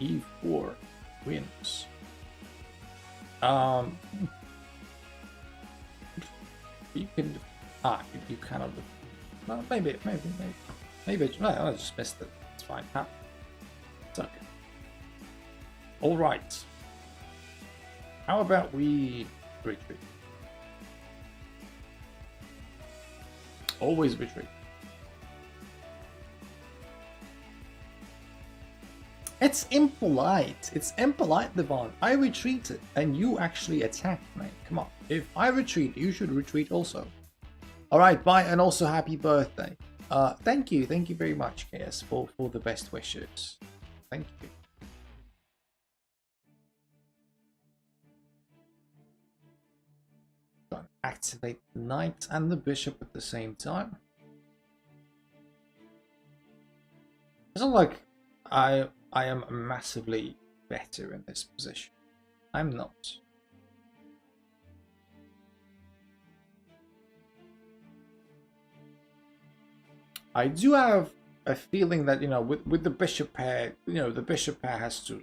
e4 wins. You can you kind of well, maybe no, I just missed it. It's fine. It's okay. All right. How about we retreat? Always retreat. It's impolite. It's impolite, Devon. I retreated and you actually attacked me. Come on. If I retreat, you should retreat also. Alright, bye, and also happy birthday. Thank you very much, KS, for the best wishes. Thank you. Activate the knight and the bishop at the same time. It's not like I am massively better in this position. I'm not. I do have a feeling that, you know, with the bishop pair, you know, the bishop pair has to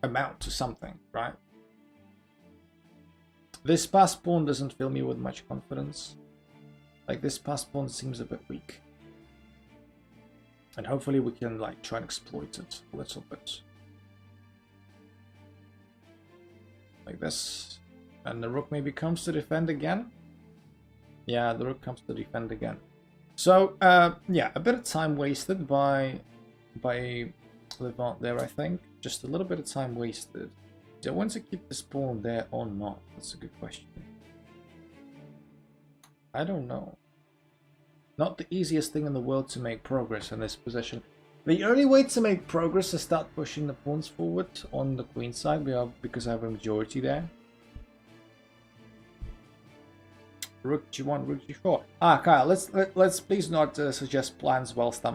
amount to something, right? This passed pawn doesn't fill me with much confidence. Like, this passed pawn seems a bit weak. And hopefully we can, like, try and exploit it a little bit. Like this. And the rook maybe comes to defend again. Yeah, the rook comes to defend again. So, yeah, a bit of time wasted by Levant there, I think. Just a little bit of time wasted. Do I want to keep this pawn there or not? That's a good question. I don't know. Not the easiest thing in the world to make progress in this position. The only way to make progress is start pushing the pawns forward on the queen side because I have a majority there. Rook g1, rook g4. Kyle, let's please not suggest plans whilst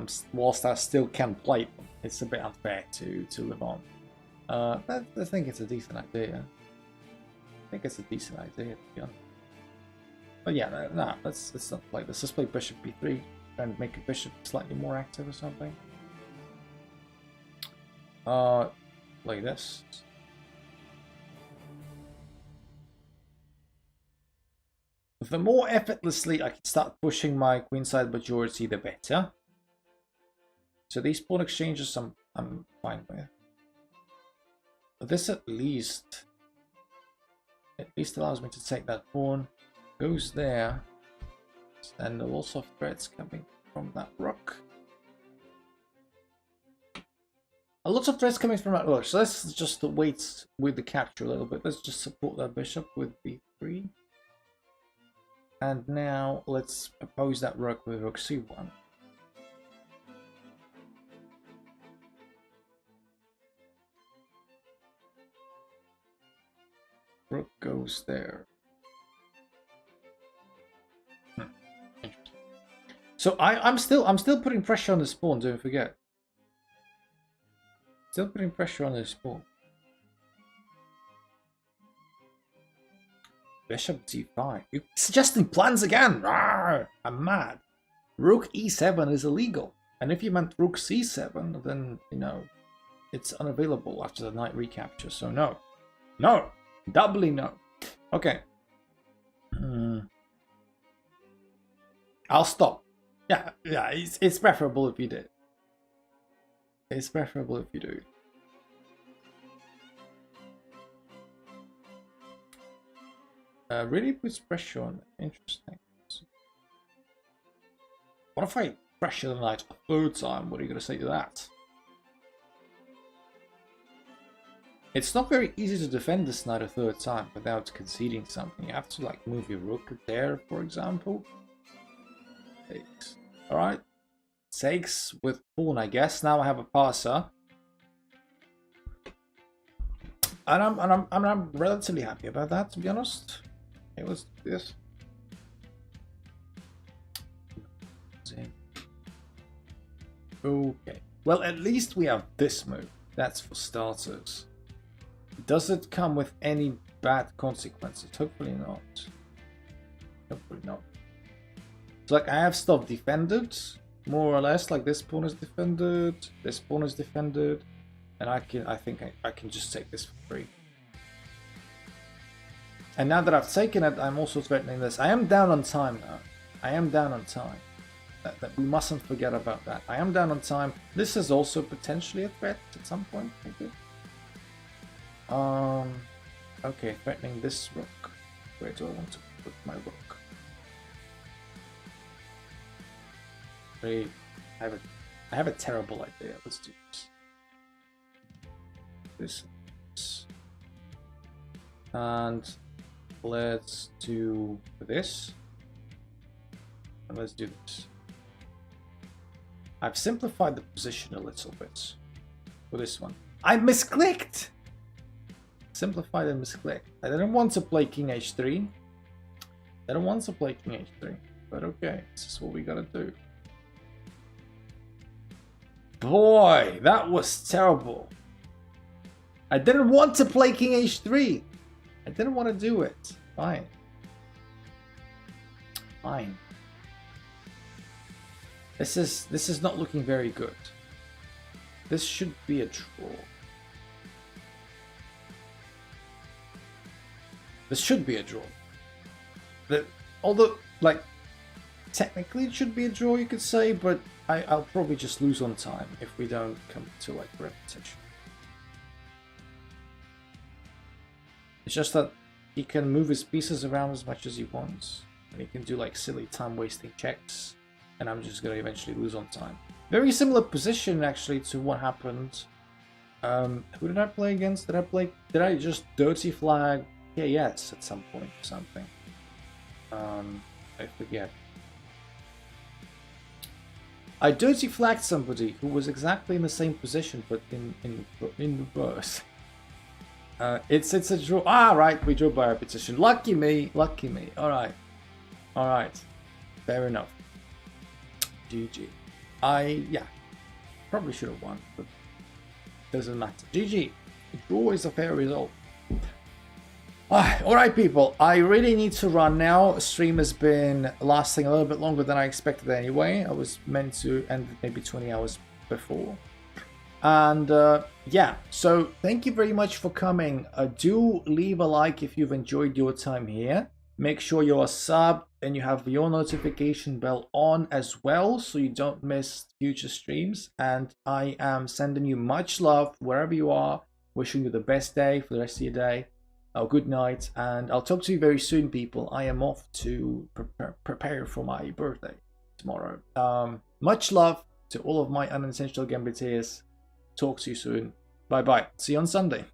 I still can play them. It's a bit unfair to Levant. I think it's a decent idea. To be honest. But yeah, no, let's not play this. Let's play bishop b3 and make a bishop slightly more active or something. Like this. The more effortlessly I can start pushing my queenside majority, the better. So these pawn exchanges I'm fine with. But this at least allows me to take that pawn. Goes there. And a lot of threats coming from that rook. A lot of threats coming from that rook. So let's just wait with the capture a little bit. Let's just support that bishop with b3. And now let's oppose that rook with rook c1. Rook goes there. So I'm still putting pressure on this pawn, don't forget. Still putting pressure on this pawn. Bishop d5. You're suggesting plans again! Rawr! I'm mad. Rook e7 is illegal. And if you meant rook c7, then, you know, it's unavailable after the knight recapture. So no. No! Doubly no. Okay. I'll stop. Yeah, it's preferable if you did. It's preferable if you do. Really puts pressure on. Interesting. What if I pressure the knight a third time. What are you going to say to that? It's not very easy to defend this knight a third time without conceding something. You have to like move your rook there, for example. Takes. Alright. Takes with pawn, I guess. Now I have a passer. And I'm relatively happy about that, to be honest. Okay, let's do this. Okay. Well, at least we have this move. That's for starters. Does it come with any bad consequences? Hopefully not. Hopefully not. So like I have stuff defended, more or less. Like this pawn is defended, this pawn is defended, and I think I can just take this for free. And now that I've taken it, I'm also threatening this. I am down on time now. I am down on time. That we mustn't forget about that. I am down on time. This is also potentially a threat at some point, maybe. Okay, threatening this rook. Where do I want to put my rook? I have a terrible idea. Let's do this. This. And let's do this. And let's do this. I've simplified the position a little bit for this one. I misclicked! Simplified and misclicked. I didn't want to play King H3. I don't want to play King H3. But okay, this is what we gotta do. Boy, that was terrible. I didn't want to play King H3. I didn't want to do it. Fine. Fine. This is not looking very good. This should be a draw. This should be a draw. Although, like, technically it should be a draw, you could say, but I'll probably just lose on time if we don't come to, like, repetition. It's just that he can move his pieces around as much as he wants, and he can do, like, silly time-wasting checks, and I'm just going to eventually lose on time. Very similar position, actually, to what happened. Who did I play against? Did I just dirty flag KS at some point or something? I forget. I dirty flagged somebody who was exactly in the same position, but in reverse. It's a draw. Ah, right, we drew by repetition. Lucky me, lucky me. All right, fair enough. GG. Yeah, probably should have won, but doesn't matter. GG. Draw is a fair result. Alright people, I really need to run now. Stream has been lasting a little bit longer than I expected anyway. I was meant to end maybe 20 hours before. And yeah, so thank you very much for coming. Do leave a like if you've enjoyed your time here. Make sure you're subbed and you have your notification bell on as well, so you don't miss future streams. And I am sending you much love wherever you are. Wishing you the best day for the rest of your day. Good night, and I'll talk to you very soon, people. I am off to prepare for my birthday tomorrow. Much love to all of my unintentional Gambiteers. Talk to you soon. Bye bye. See you on Sunday.